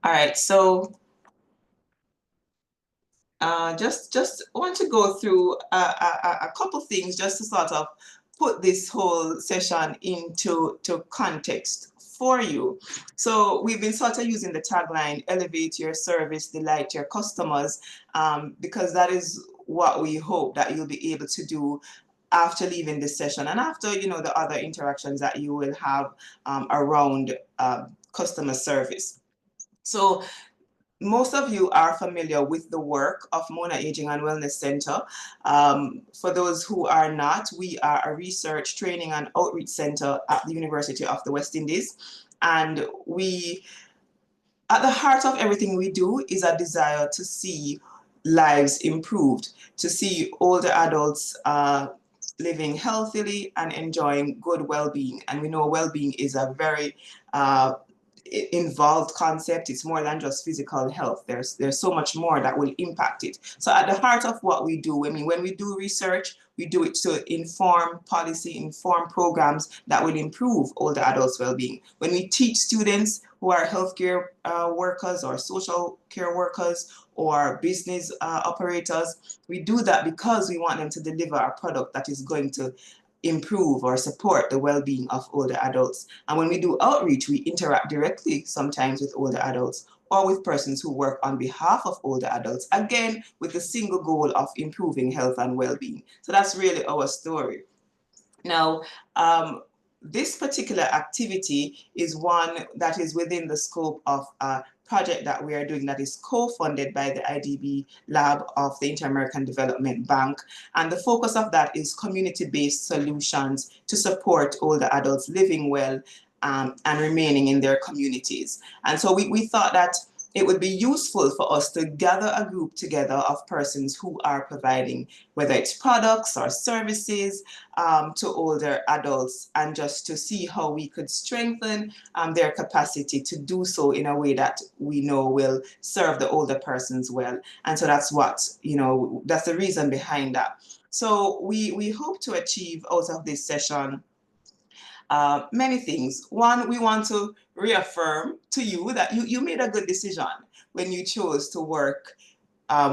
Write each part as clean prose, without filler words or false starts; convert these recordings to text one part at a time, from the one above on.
All right, so just want to go through a couple things just to sort of put this whole session into context for you. So we've been sort of using the tagline, elevate your service, delight your customers, because that is what we hope that you'll be able to do after leaving this session and after, the other interactions that you will have around customer service. So most of you are familiar with the work of Mona Aging and Wellness Center. For those who are not, we are a research, training, and outreach center at the University of the West Indies. And at the heart of everything we do is a desire to see lives improved, to see older adults living healthily and enjoying good well-being. And we know well-being is a very involved concept. It's more than just physical health. There's so much more that will impact it. So at the heart of what we do, when we do research, we do it to inform policy, inform programs that will improve older adults' well-being. When we teach students who are healthcare workers or social care workers or business operators, we do that because we want them to deliver a product that is going to improve or support the well-being of older adults. And when we do outreach, we interact directly sometimes with older adults or with persons who work on behalf of older adults, again, with the single goal of improving health and well-being. So that's really our story. Now, this particular activity is one that is within the scope of a project that we are doing that is co-funded by the IDB Lab of the Inter-American Development Bank. And the focus of that is community-based solutions to support older adults living well and remaining in their communities. And so we thought that it would be useful for us to gather a group together of persons who are providing, whether it's products or services to older adults, and just to see how we could strengthen their capacity to do so in a way that we know will serve the older persons well. And so that's what, that's the reason behind that. So we hope to achieve out of this session many things. One, we want to reaffirm to you that you made a good decision when you chose to work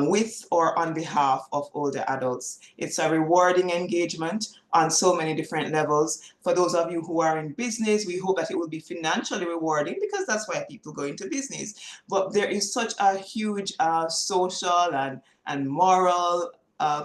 with or on behalf of older adults. It's a rewarding engagement on so many different levels. For those of you who are in business, we hope that it will be financially rewarding because that's why people go into business. But there is such a huge social and moral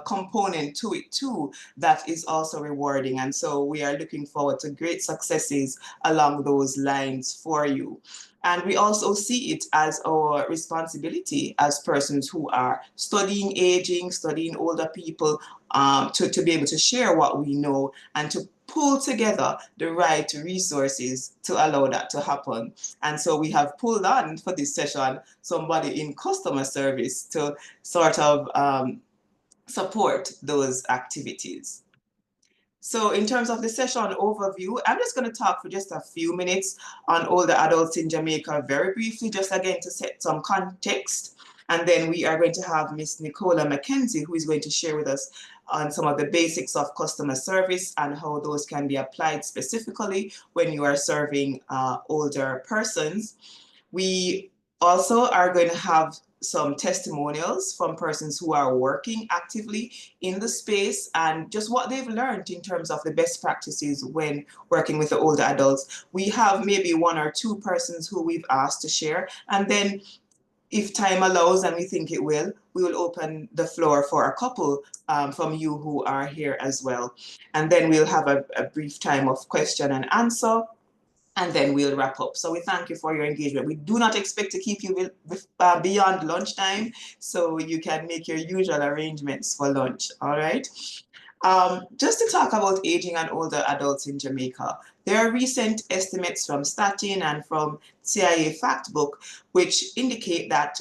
component to it too that is also rewarding, and so we are looking forward to great successes along those lines for you. And we also see it as our responsibility as persons who are studying aging, studying older people, to be able to share what we know and to pull together the right resources to allow that to happen. And so we have pulled on for this session somebody in customer service to sort of support those activities. So in terms of the session overview, I'm just going to talk for just a few minutes on older adults in Jamaica very briefly, just again to set some context. And then we are going to have Miss Nicola McKenzie, who is going to share with us on some of the basics of customer service and how those can be applied specifically when you are serving older persons. We also are going to have some testimonials from persons who are working actively in the space and just what they've learned in terms of the best practices when working with the older adults. We have maybe one or two persons who we've asked to share, and then if time allows and we think it will, we will open the floor for a couple from you who are here as well. And then we'll have a brief time of question and answer, and then we'll wrap up. So we thank you for your engagement. We do not expect to keep you beyond lunchtime, so you can make your usual arrangements for lunch, all right? Just to talk about aging and older adults in Jamaica, there are recent estimates from Statin and from CIA Factbook, which indicate that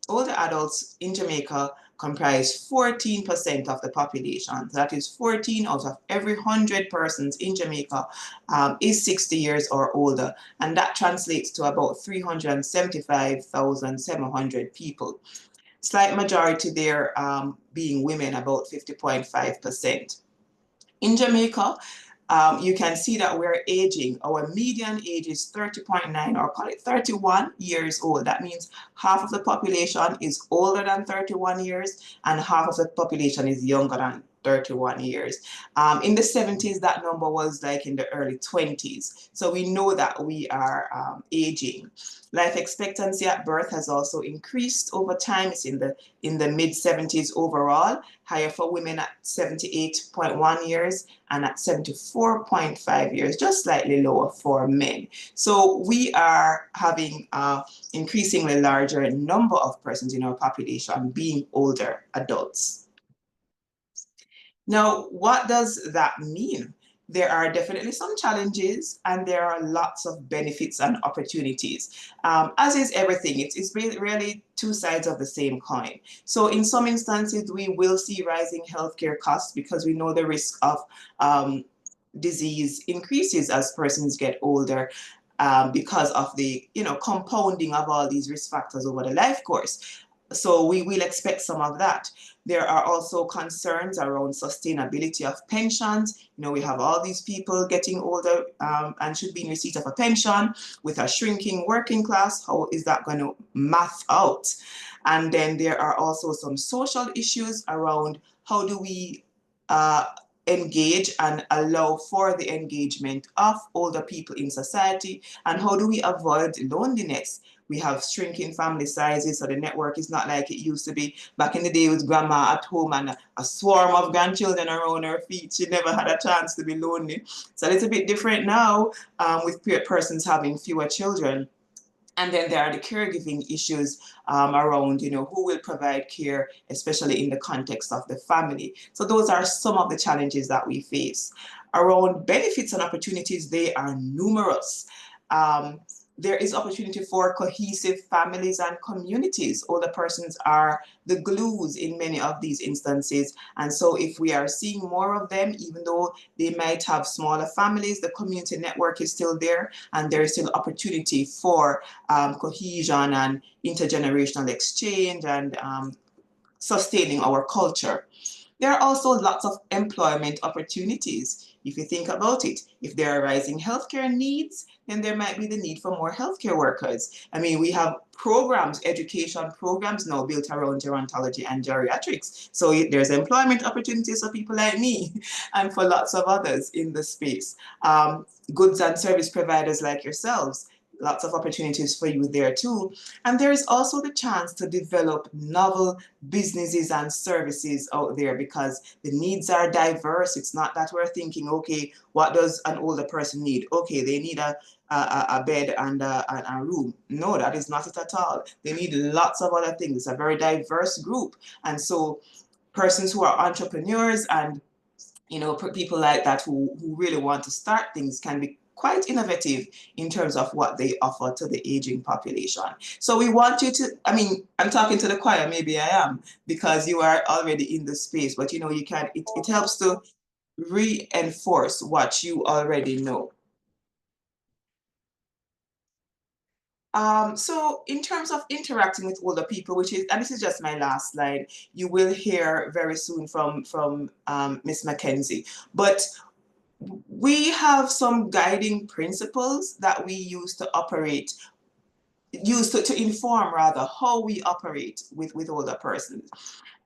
older adults in Jamaica comprise 14% of the population. That is 14 out of every 100 persons in Jamaica is 60 years or older. And that translates to about 375,700 people. Slight majority there being women, about 50.5%. In Jamaica, you can see that we're aging. Our median age is 30.9, or call it 31 years old. That means half of the population is older than 31 years and half of the population is younger than 31 years. In the 70s, that number was like in the early 20s. So we know that we are aging. Life expectancy at birth has also increased over time. It's in the mid 70s overall, higher for women at 78.1 years and at 74.5 years, just slightly lower for men. So we are having increasingly larger number of persons in our population being older adults. Now, what does that mean? There are definitely some challenges and there are lots of benefits and opportunities. As is everything, it's really two sides of the same coin. So in some instances, we will see rising healthcare costs because we know the risk of disease increases as persons get older. Because of the compounding of all these risk factors over the life course. So we will expect some of that. There are also concerns around sustainability of pensions. We have all these people getting older and should be in receipt of a pension with a shrinking working class. How is that going to math out? And then there are also some social issues around how do we engage and allow for the engagement of older people in society, and how do we avoid loneliness? We have shrinking family sizes, so the network is not like it used to be back in the day with grandma at home and a swarm of grandchildren around her feet. She never had a chance to be lonely. It's a little bit different now with persons having fewer children. And then there are the caregiving issues around, who will provide care, especially in the context of the family. So those are some of the challenges that we face. Around benefits and opportunities, they are numerous. There is opportunity for cohesive families and communities. Older persons are the glues in many of these instances. And so if we are seeing more of them, even though they might have smaller families, the community network is still there, and there is still opportunity for cohesion and intergenerational exchange and sustaining our culture. There are also lots of employment opportunities. If you think about it, if there are rising healthcare needs, then there might be the need for more healthcare workers. I mean, we have programs, education programs now built around gerontology and geriatrics. So there's employment opportunities for people like me and for lots of others in the space. Goods and service providers like yourselves, lots of opportunities for you there too. And there is also the chance to develop novel businesses and services out there because the needs are diverse. It's not that we're thinking, okay, what does an older person need? Okay, they need a bed and a room. No, that is not it at all. They need lots of other things. It's a very diverse group. And so persons who are entrepreneurs and people like that who really want to start things can be quite innovative in terms of what they offer to the aging population. So we want you to, I'm talking to the choir, maybe I am, because you are already in the space, but you can, it helps to reinforce what you already know. So in terms of interacting with older people, and this is just my last slide, you will hear very soon from Ms. Mackenzie, but we have some guiding principles that we use to inform rather how we operate with older persons.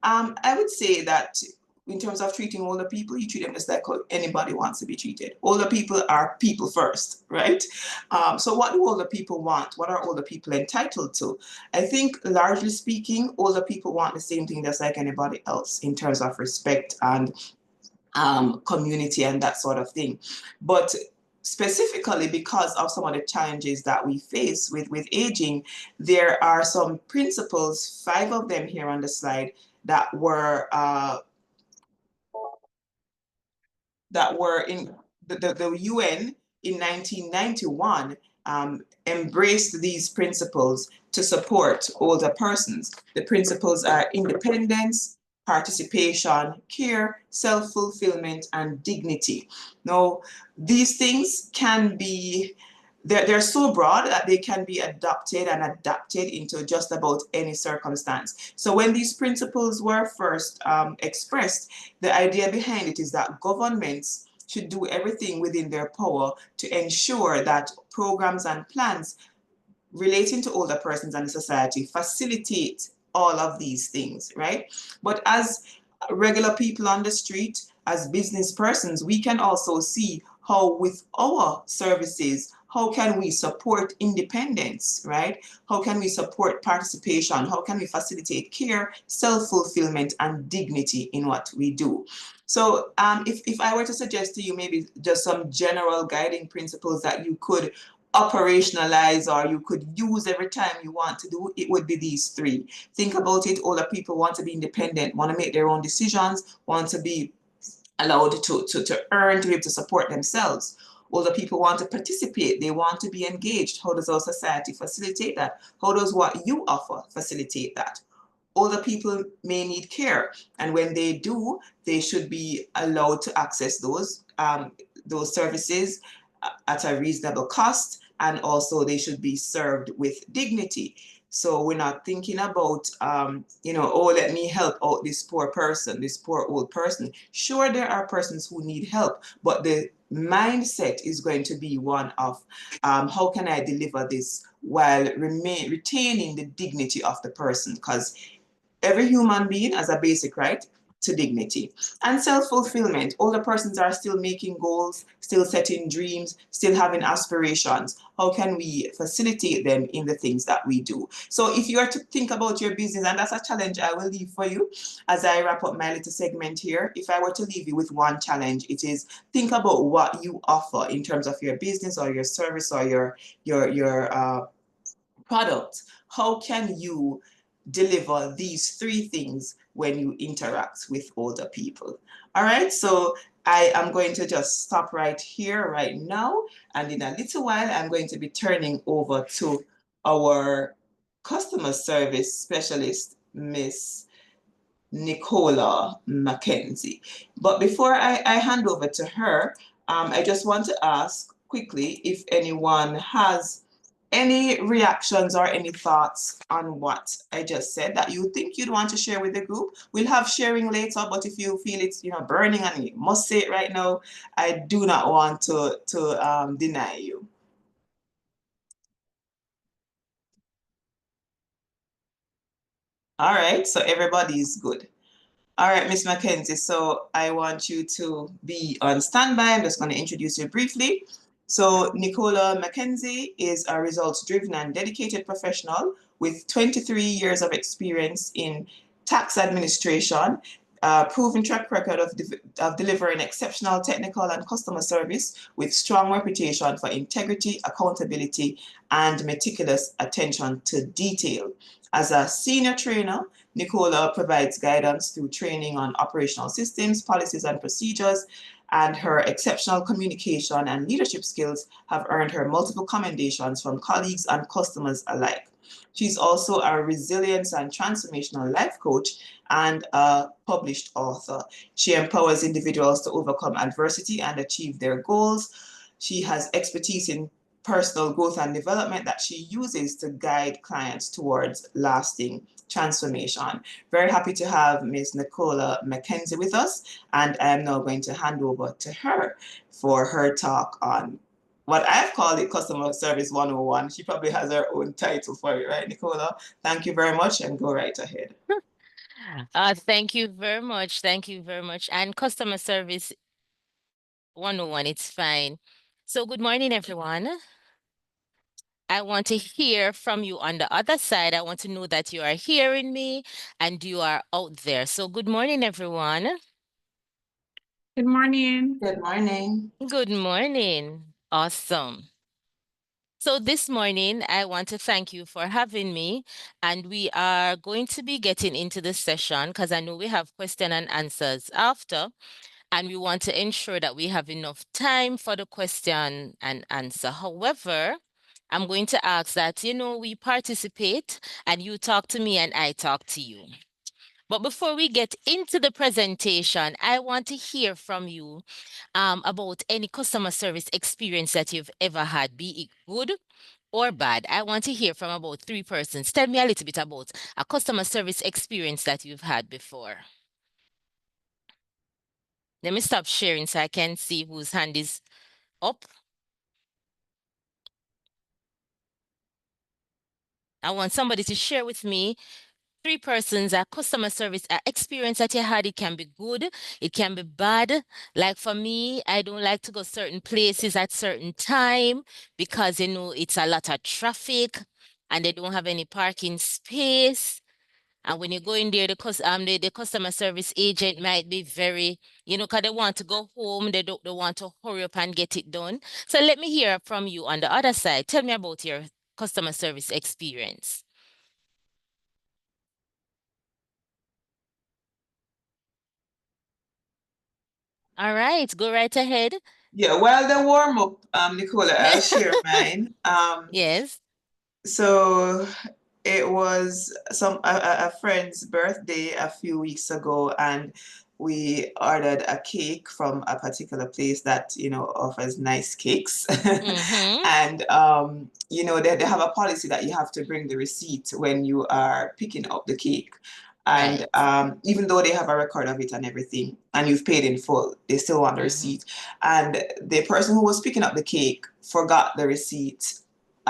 I would say that in terms of treating older people, you treat them just like how anybody wants to be treated. Older people are people first, right? So what do older people want? What are older people entitled to? I think largely speaking, older people want the same thing just like anybody else in terms of respect and community and that sort of thing. But specifically because of some of the challenges that we face with aging, there are some principles, 5 of them here on the slide, that were in the UN in 1991 embraced these principles to support older persons. The principles are independence, participation, care, self-fulfillment, and dignity. Now, these things can be, they're so broad that they can be adopted and adapted into just about any circumstance. So when these principles were first expressed, the idea behind it is that governments should do everything within their power to ensure that programs and plans relating to older persons and the society facilitate all of these things, right? But as regular people on the street, as business persons, we can also see how with our services, how can we support independence, right? How can we support participation? How can we facilitate care, self-fulfillment, and dignity in what we do? So if I were to suggest to you maybe just some general guiding principles that you could operationalize or you could use every time you want to do, it would be these three. Think about it. Older people want to be independent, want to make their own decisions, want to be allowed to earn, to be able to support themselves. Older people want to participate, they want to be engaged. How does our society facilitate that? How does what you offer facilitate that? Older people may need care, and when they do, they should be allowed to access those services at a reasonable cost, and also they should be served with dignity. So we're not thinking about, oh, let me help out this poor person, this poor old person. Sure, there are persons who need help, but the mindset is going to be one of how can I deliver this while retaining the dignity of the person? Because every human being has a basic right to dignity and self-fulfillment. Older persons are still making goals, still setting dreams, still having aspirations. How can we facilitate them in the things that we do? So if you are to think about your business, and that's a challenge I will leave for you as I wrap up my little segment here. If I were to leave you with one challenge, it is think about what you offer in terms of your business or your service or your product. How can you deliver these three things when you interact with older people? All right, so I am going to just stop right here right now, and in a little while I'm going to be turning over to our customer service specialist, Miss Nicola Mackenzie. But before I hand over to her, I just want to ask quickly if anyone has any reactions or any thoughts on what I just said that you think you'd want to share with the group. We'll have sharing later, but if you feel it's burning and you must say it right now, I do not want to deny you. All right, so everybody's good. All right, Miss Mackenzie, so I want you to be on standby. I'm just going to introduce you briefly. So Nicola Mackenzie is a results-driven and dedicated professional with 23 years of experience in tax administration, proven track record of delivering exceptional technical and customer service with strong reputation for integrity, accountability, and meticulous attention to detail. As a senior trainer, Nicola provides guidance through training on operational systems, policies, and procedures, and her exceptional communication and leadership skills have earned her multiple commendations from colleagues and customers alike. She's also a resilience and transformational life coach and a published author. She empowers individuals to overcome adversity and achieve their goals. She has expertise in personal growth and development that she uses to guide clients towards lasting transformation. Very happy to have Ms. Nicola Mackenzie with us, and I am now going to hand over to her for her talk on what I've called it Customer Service 101. She probably has her own title for it, right, Nicola? Thank you very much, and go right ahead. Thank you very much. Thank you very much. And customer service 101, it's fine. So, good morning, everyone. I want to hear from you on the other side. I want to know that you are hearing me and you are out there. So, good morning, everyone. Good morning. Good morning. Good morning. Awesome. So, this morning, I want to thank you for having me. And we are going to be getting into the session because I know we have question and answers after. And we want to ensure that we have enough time for the question and answer. However, I'm going to ask that, we participate and you talk to me and I talk to you. But before we get into the presentation, I want to hear from you about any customer service experience that you've ever had, be it good or bad. I want to hear from about 3 persons. Tell me a little bit about a customer service experience that you've had before. Let me stop sharing so I can see whose hand is up. I want somebody to share with me 3 persons a customer service experience that you had. It can be good, it can be bad. Like for me, I don't like to go certain places at certain time because it's a lot of traffic and they don't have any parking space. And when you go in there, the customer service agent might be very, because they want to go home, they want to hurry up and get it done. So let me hear from you on the other side. Tell me about your customer service experience. All right, go right ahead. Yeah, while they warm up, Nicola, I'll share mine. Yes. So it was a friend's birthday a few weeks ago, and we ordered a cake from a particular place that offers nice cakes. Mm-hmm. And they have a policy that you have to bring the receipt when you are picking up the cake. And Right. even though they have a record of it and everything, and you've paid in full, they still want the Mm-hmm. receipt. And the person who was picking up the cake forgot the receipt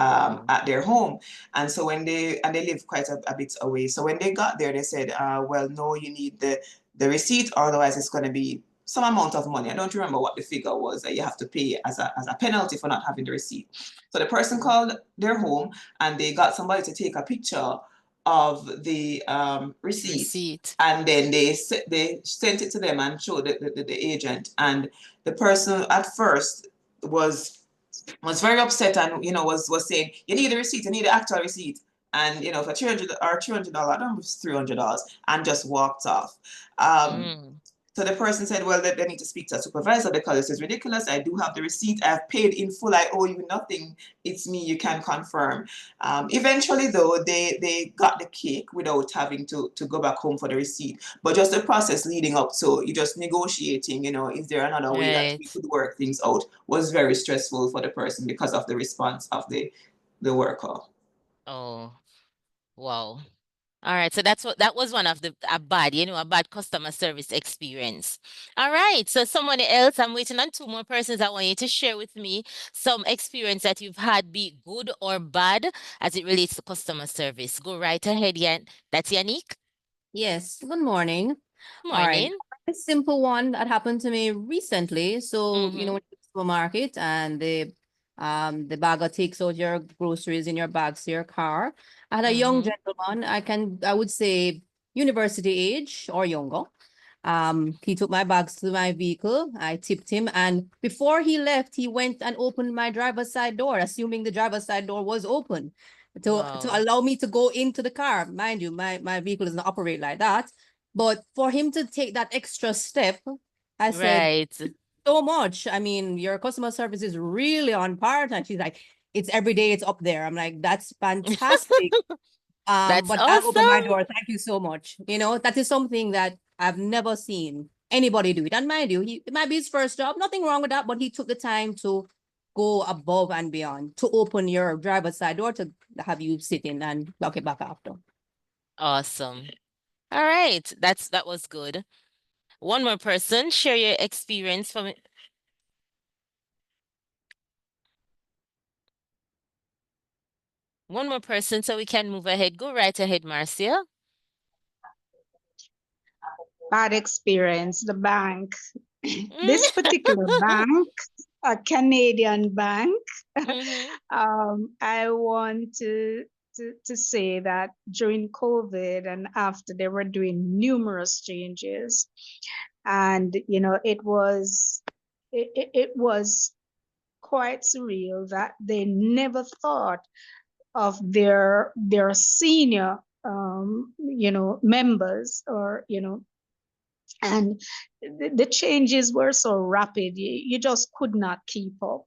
Oh. at their home. And so they live quite a bit away. So when they got there, they said, well, no, you need the receipt, otherwise it's going to be some amount of money. I don't remember what the figure was that you have to pay as a penalty for not having the receipt. So the person called their home and they got somebody to take a picture of the receipt. Receipt. And then they sent it to them and showed the agent. And the person at first was very upset and was saying, you need a receipt, you need the actual receipt. And for $300, I don't know if it's $300, and just walked off. Mm. So the person said, well, they need to speak to a supervisor because this is ridiculous. I do have the receipt. I've paid in full. I owe you nothing. It's me. You can confirm. Eventually, though, they got the cake without having to go back home for the receipt. But just the process leading up, so you just negotiating, is there another way that we Right. could work things out, was very stressful for the person because of the response of the worker. Oh, wow. All right, so that was one of a bad customer service experience. All right, so someone else, I'm waiting on 2 more persons. I want you to share with me some experience that you've had, be it good or bad, as it relates to customer service. Go right ahead, Yan. That's Yannick. Yes, good morning. All right. Morning. A simple one that happened to me recently. So, Mm-hmm. when you go to the supermarket and the bagger takes out your groceries in your bags to your car. I had a young Mm-hmm. gentleman, I would say university age or younger. He took my bags to my vehicle. I tipped him, and before he left, he went and opened my driver's side door, assuming the driver's side door was open to Wow. allow me to go into the car. Mind you, my vehicle does not operate like that. But for him to take that extra step, I said, Right. so much. I mean, your customer service is really on part. And she's like, it's every day, it's up there. I'm like, that's fantastic. That's But I'll open my awesome. door. Thank you so much. That is something that I've never seen anybody do it. And mind you, it might be his first job, nothing wrong with that, but he took the time to go above and beyond to open your driver's side door to have you sit in and lock it back after. Awesome. All right, that was good. One more person, share your experience from one more person so we can move ahead. Go right ahead, Marcia. Bad experience, the bank. Mm. This particular bank, a Canadian bank, Mm-hmm. I want to say that during COVID and after, they were doing numerous changes. And, it was quite surreal that they never thought of their senior members, or and the changes were so rapid, you just could not keep up.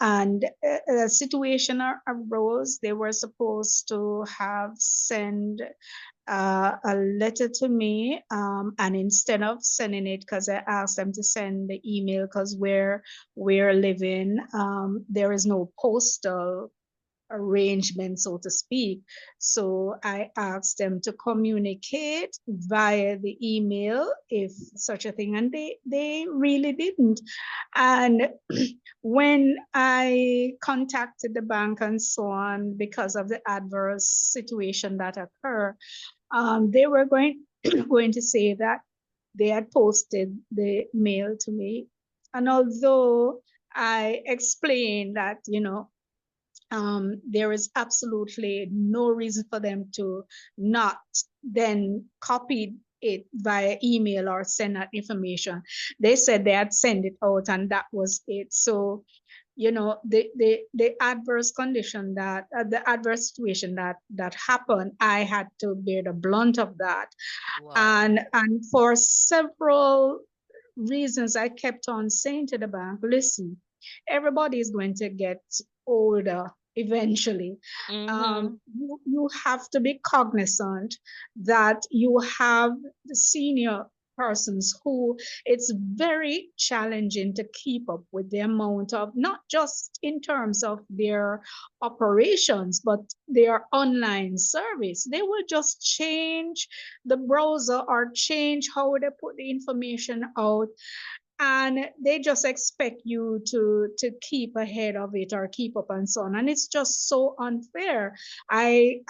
And a situation arose. They were supposed to have sent a letter to me, and instead of sending it, because I asked them to send the email, because where we're living, there is no postal arrangement, so to speak. So I asked them to communicate via the email if such a thing, and they really didn't. And when I contacted the bank and so on because of the adverse situation that occurred, they were going to say that they had posted the mail to me. And although I explained that, there is absolutely no reason for them to not then copy it via email or send that information. They said they had sent it out and that was it. So, the adverse condition the adverse situation that happened, I had to bear the blunt of that. Wow. And for several reasons, I kept on saying to the bank, listen, everybody is going to get older eventually. You have to be cognizant that you have the senior persons who it's very challenging to keep up with the amount of, not just in terms of their operations, but their online service. They will just change the browser or change how they put the information out, and they just expect you to keep ahead of it or keep up and so on, and it's just so unfair. I'm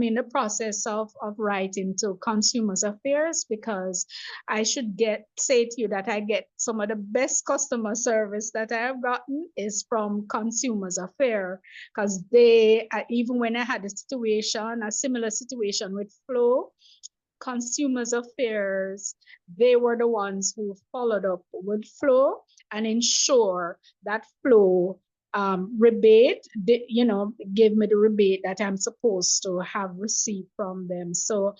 in the process of writing to Consumers Affairs because I should say to you that I get some of the best customer service that I have gotten is from Consumers Affairs, because they even when I had a similar situation with Flow, Consumers Affairs, they were the ones who followed up with Flow and ensure that Flow rebate, give me the rebate that I'm supposed to have received from them. So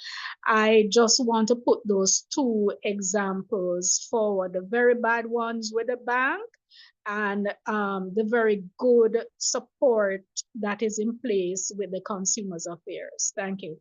I just want to put those two examples forward, the very bad ones with the bank and the very good support that is in place with the Consumers Affairs. Thank you.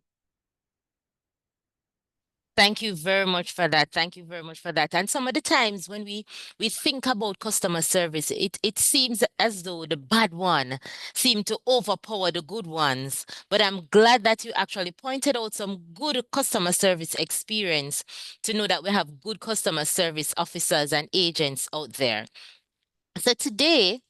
Thank you very much for that. Thank you very much for that. And some of the times when we think about customer service, it seems as though the bad one seem to overpower the good ones. But I'm glad that you actually pointed out some good customer service experience to know that we have good customer service officers and agents out there. So today,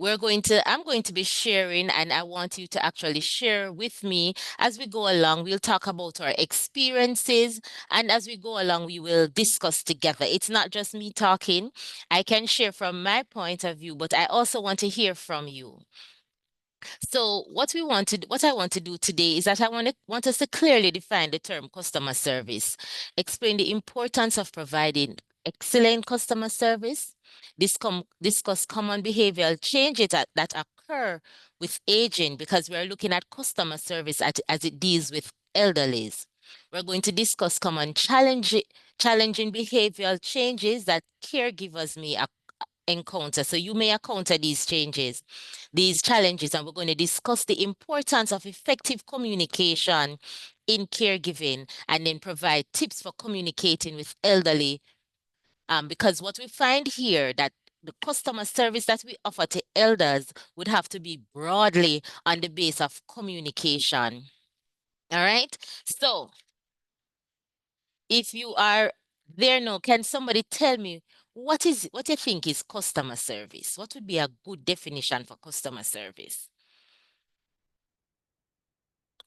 I'm going to be sharing, and I want you to actually share with me as we go along. We'll talk about our experiences, and as we go along, we will discuss together. It's not just me talking. I can share from my point of view, but I also want to hear from you. So what I want to do today is that I want us to clearly define the term customer service, explain the importance of providing excellent customer service, discuss common behavioral changes that occur with aging, because we're looking at customer service as it deals with elderlies. We're going to discuss common challenging behavioral changes that caregivers may encounter. So you may encounter these challenges, and we're going to discuss the importance of effective communication in caregiving, and then provide tips for communicating with elderly. Because what we find here that the customer service that we offer to elders would have to be broadly on the base of communication. All right. So if you are there now, can somebody tell me what you think is customer service? What would be a good definition for customer service?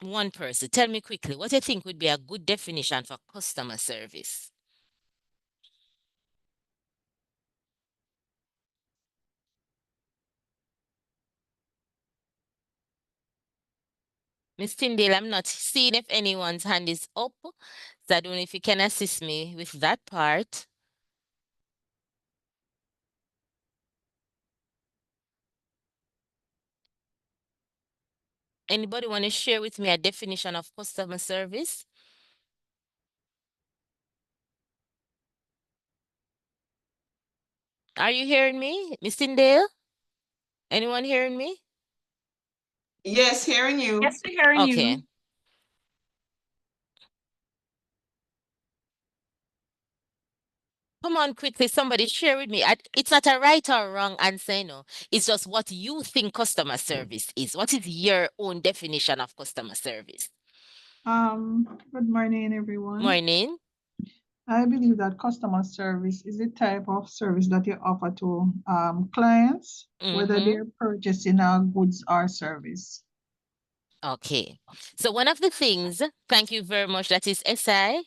One person, tell me quickly, what you think would be a good definition for customer service? Miss Tyndale, I'm not seeing if anyone's hand is up, so I don't know if you can assist me with that part. Anybody want to share with me a definition of customer service? Are you hearing me, Miss Tyndale? Anyone hearing me? Yes, hearing you. Yes, we're hearing Okay. you. Come on, quickly, somebody share with me. It's not a right or wrong answer, It's just what you think customer service is. What is your own definition of customer service? Good morning, everyone. Morning. I believe that customer service is the type of service that you offer to clients, whether Mm-hmm. they're purchasing goods or service. Okay. So one of the things, thank you very much, that is SI.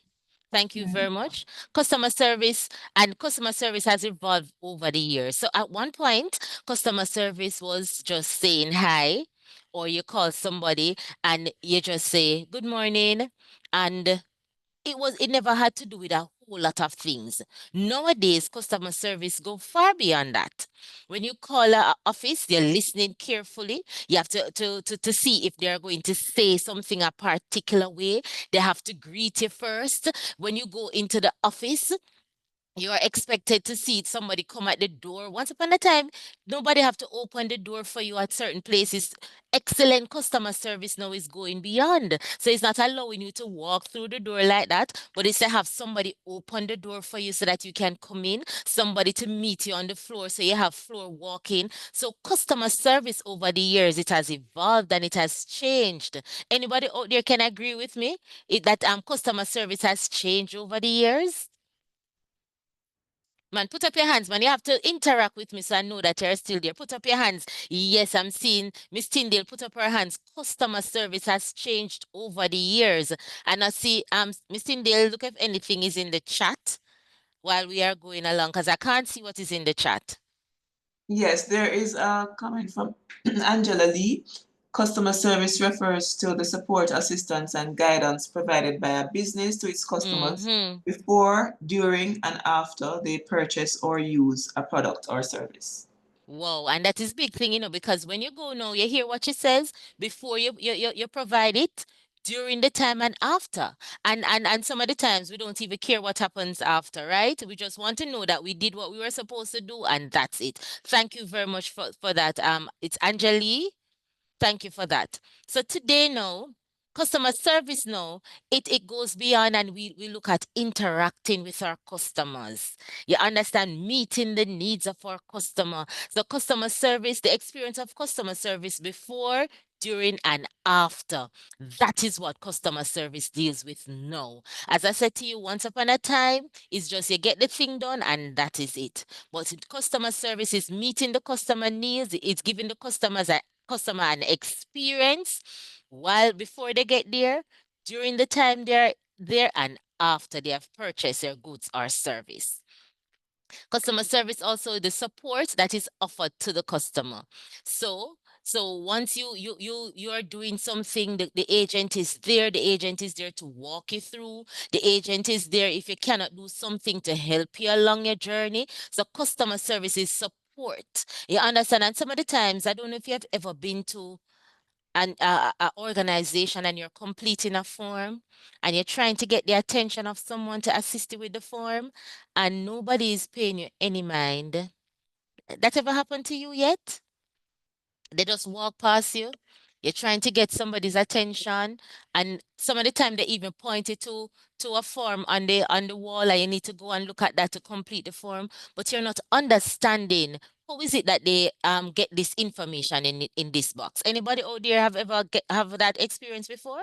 Thank you Yeah. very much. Customer service has evolved over the years. So at one point, customer service was just saying hi, or you call somebody and you just say good morning, and it never had to do with a whole lot of things. Nowadays, customer service go far beyond that. When you call a office, they're listening carefully. You have to see if they're going to say something a particular way. They have to greet you first. When you go into the office, you are expected to see somebody come at the door. Once upon a time, nobody have to open the door for you at certain places. Excellent customer service now is going beyond. So it's not allowing you to walk through the door like that, but it's to have somebody open the door for you so that you can come in, somebody to meet you on the floor so you have floor walking. So customer service over the years, it has evolved and it has changed. Anybody out there can agree with me that customer service has changed over the years? Man, put up your hands, man. You have to interact with me so I know that you're still there. Put up your hands. Yes, I'm seeing Miss Tyndale put up her hands. Customer service has changed over the years. And I see Miss Tyndale, look if anything is in the chat while we are going along, because I can't see what is in the chat. Yes, there is a comment from Angela Lee. Customer service refers to the support, assistance, and guidance provided by a business to its customers Mm-hmm. before, during, and after they purchase or use a product or service. Wow, and that is big thing, because when you go now, you hear what she says before you provide it, during the time and after. And some of the times we don't even care what happens after, right? We just want to know that we did what we were supposed to do, and that's it. Thank you very much for that. It's Angeli. Thank you for that. So today now, customer service now, it goes beyond, and we look at interacting with our customers. You understand, meeting the needs of our customer. So customer service, the experience of customer service before, during, and after. That is what customer service deals with now. As I said to you, once upon a time, it's just you get the thing done and that is it. But customer service is meeting the customer needs, it's giving the customer an experience while before they get there, during the time they're there, and after they have purchased their goods or service. Customer service also the support that is offered to the customer. So once you are doing something, the agent is there. The agent is there to walk you through. The agent is there if you cannot do something to help you along your journey. So customer service is support. You understand? And some of the times, I don't know if you have ever been to an organization and you're completing a form and you're trying to get the attention of someone to assist you with the form and nobody is paying you any mind. That ever happened to you yet? They just walk past you. You're trying to get somebody's attention, and some of the time they even point you to a form on the wall, and you need to go and look at that to complete the form. But you're not understanding how is it that they get this information in this box. Anybody out there have ever have that experience before?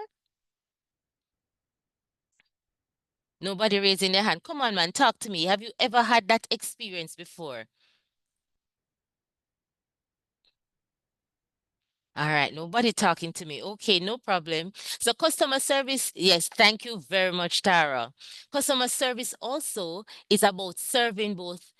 Nobody raising their hand. Come on, man, talk to me. Have you ever had that experience before? All right, nobody talking to me. Okay, no problem. So customer service, yes, thank you very much, Tara. Customer service also is about serving both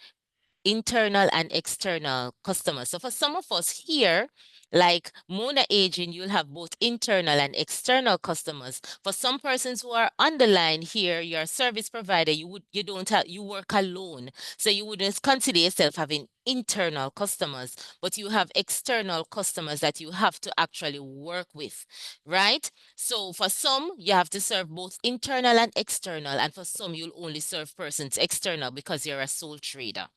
internal and external customers. So for some of us here, like Mona Aging, you'll have both internal and external customers. For some persons who are on the line here, you're a service provider, you work alone. So you wouldn't consider yourself having internal customers, but you have external customers that you have to actually work with, right? So for some, you have to serve both internal and external, and for some, you'll only serve persons external because you're a sole trader.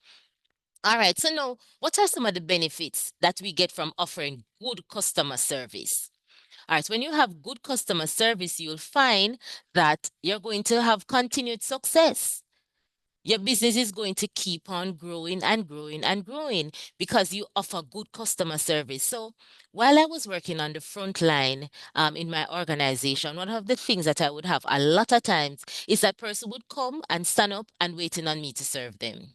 All right, so now, what are some of the benefits that we get from offering good customer service? All right, when you have good customer service, you'll find that you're going to have continued success. Your business is going to keep on growing and growing and growing because you offer good customer service. So while I was working on the front line in my organization, one of the things that I would have a lot of times is that person would come and stand up and waiting on me to serve them.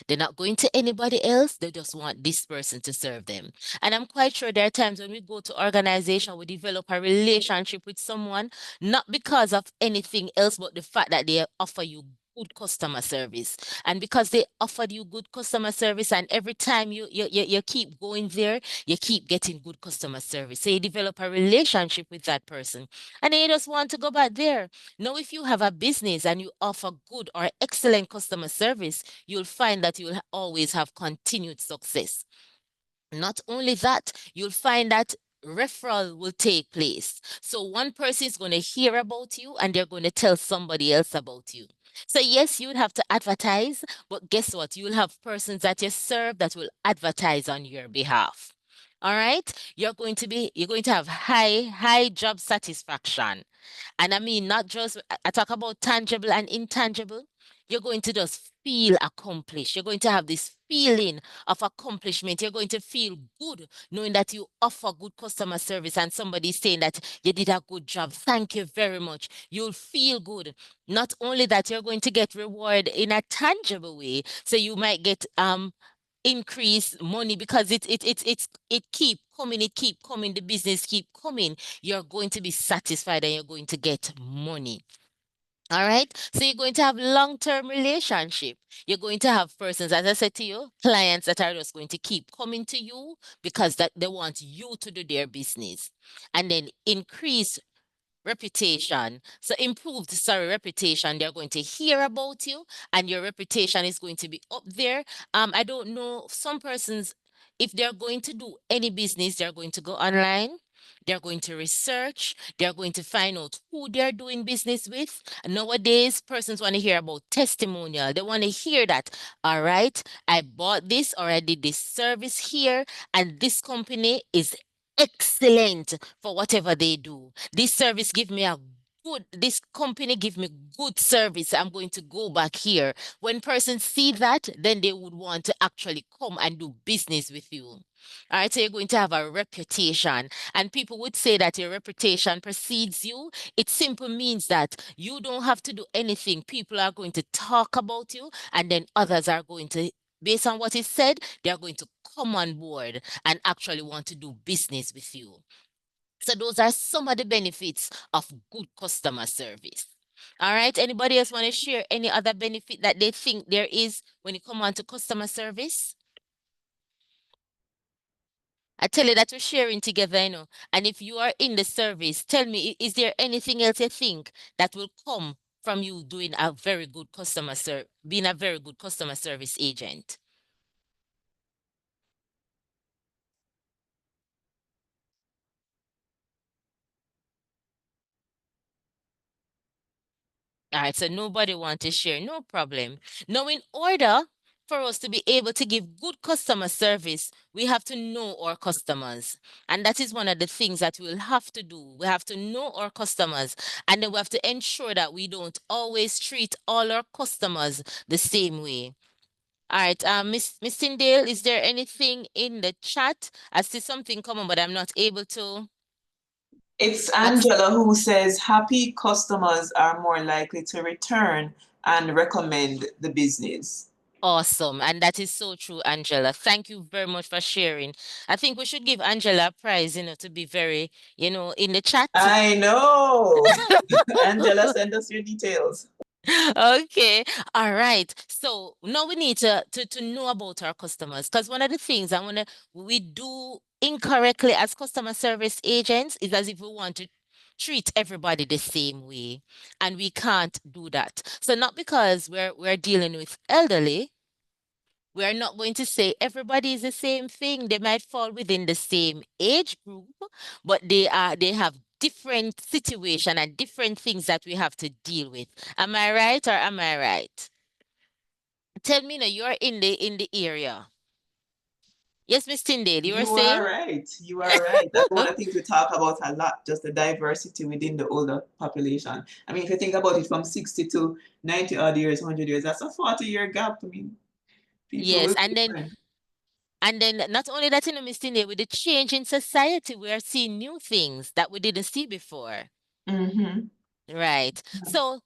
They're not going to anybody else. They just want this person to serve them. And I'm quite sure there are times when we go to organization, we develop a relationship with someone, not because of anything else, but the fact that they offer you good customer service. And because they offered you good customer service, and every time you keep going there, you keep getting good customer service. So you develop a relationship with that person. And then you just want to go back there. Now, if you have a business and you offer good or excellent customer service, you'll find that you'll always have continued success. Not only that, you'll find that referral will take place. So one person is going to hear about you and they're going to tell somebody else about you. So yes, you would have to advertise, but guess what? You'll have persons that you serve that will advertise on your behalf. All right? You're going to have high job satisfaction. And I mean, not just, I talk about tangible and intangible. You're going to just feel accomplished. You're going to have this feeling of accomplishment. You're going to feel good knowing that you offer good customer service and somebody saying that you did a good job. Thank you very much. You'll feel good. Not only that, you're going to get reward in a tangible way. So you might get increase money because it keep coming, the business keep coming. You're going to be satisfied and you're going to get money. All right. So you're going to have long-term relationship. You're going to have persons, as I said to you, clients that are just going to keep coming to you because that they want you to do their business. And then increase reputation. So improved, sorry, reputation. They're going to hear about you and your reputation is going to be up there. I don't know, some persons, if they're going to do any business, they're going to go online. They're going to research. They're going to find out who they're doing business with. Nowadays, persons want to hear about testimonial. They want to hear that, all right, I bought this or I did this service here, and this company is excellent for whatever they do. This service give me a good, this company give me good service. I'm going to go back here. When persons see that, then they would want to actually come and do business with you. All right, so you're going to have a reputation, and people would say that your reputation precedes you. It simply means that you don't have to do anything. People are going to talk about you, and then others are going to, based on what is said, they are going to come on board and actually want to do business with you. So those are some of the benefits of good customer service. All right. Anybody else want to share any other benefit that they think there is when you come on to customer service? I tell you that we're sharing together, you know. And if you are in the service, tell me, is there anything else you think that will come from you doing a very good customer service, being a very good customer service agent? All right, so nobody want to share, no problem. Now, in order for us to be able to give good customer service, we have to know our customers. And that is one of the things that we'll have to do. We have to know our customers, and then we have to ensure that we don't always treat all our customers the same way. All right, Miss Tyndale, is there anything in the chat? I see something coming, but I'm not able to. It's Angela who says happy customers are more likely to return and recommend the business. Awesome. And that is so true, Angela. Thank you very much for sharing. I think we should give Angela a prize, to be very, in the chat. I know. Angela, send us your details. Okay. All right. So now we need to know about our customers, because one of the things we do incorrectly as customer service agents is as if we want to treat everybody the same way, and we can't do that. So not because we're dealing with elderly, we are not going to say everybody is the same thing. They might fall within the same age group, but they have different situation and different things that we have to deal with. Am I right or am I right? Tell me now, you're in the area. Yes, Miss Tyndale, you were You saying? are right. You are right. That's one of the things we talk about a lot, just the diversity within the older population. I mean, if you think about it from 60 to 90 odd years, 100 years, that's a 40-year gap. I mean, people Yes, will be different. and then not only that, you know, Miss Tyndale, with the change in society, we are seeing new things that we didn't see before. Mm-hmm. Right. So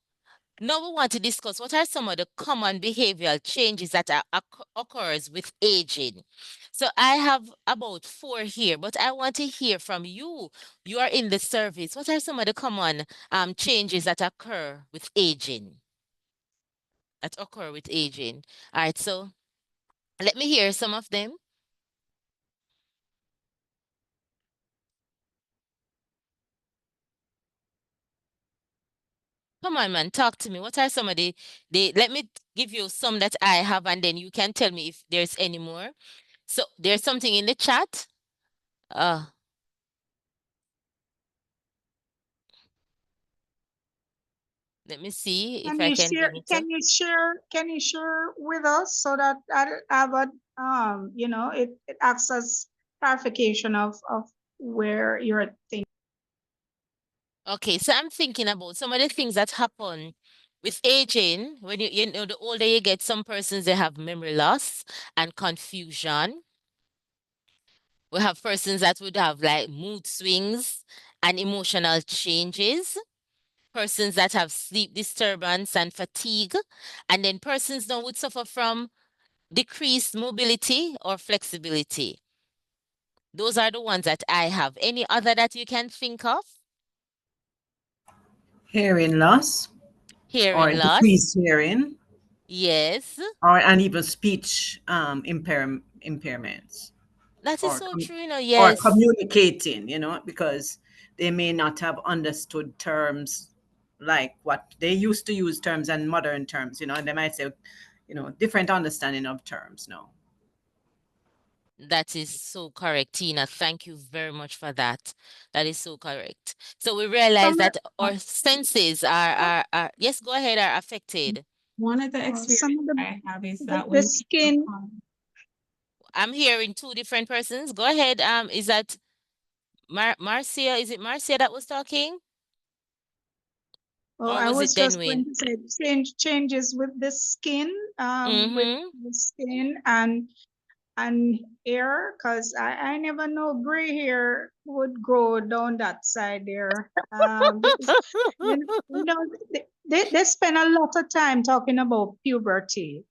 now we want to discuss what are some of the common behavioral changes that occurs with aging. So I have about 4 here, but I want to hear from you. You are in the service. What are some of the common changes that occur with aging? That occur with aging. All right, so let me hear some of them. Come on, man, talk to me. What are some of let me give you some that I have, and then you can tell me if there's any more. So there's something in the chat. Uh, Let me see if Can I you can share, bring it up. can you share with us so that I have a, you know, it acts as clarification of where you're thinking. Okay, so I'm thinking about some of the things that happen with aging. When you know, the older you get, some persons they have memory loss and confusion. We have persons that would have like mood swings and emotional changes. Persons that have sleep disturbance and fatigue, and then persons now would suffer from decreased mobility or flexibility. Those are the ones that I have. Any other that you can think of? Hearing loss or Hearing loss. decreased hearing Yes, or and even speech impairments that is or so com- true, you know, or yes. communicating, because they may not have understood terms like what they used to use terms and modern terms, and they might say, different understanding of terms now. That is so correct, Tina. Thank you very much for that. That is so correct. So we realize that our senses are yes, go ahead, are affected. One of the Some experiences of I have is the that when people skin, come, I'm hearing 2 different persons. Go ahead. Is that Marcia? Is it Marcia that was talking? oh, Or I was was it just going Denwin? to say changes with the skin, with Mm-hmm. the skin and hair, because I never know gray hair would grow down that side there. You know, they spend a lot of time talking about puberty.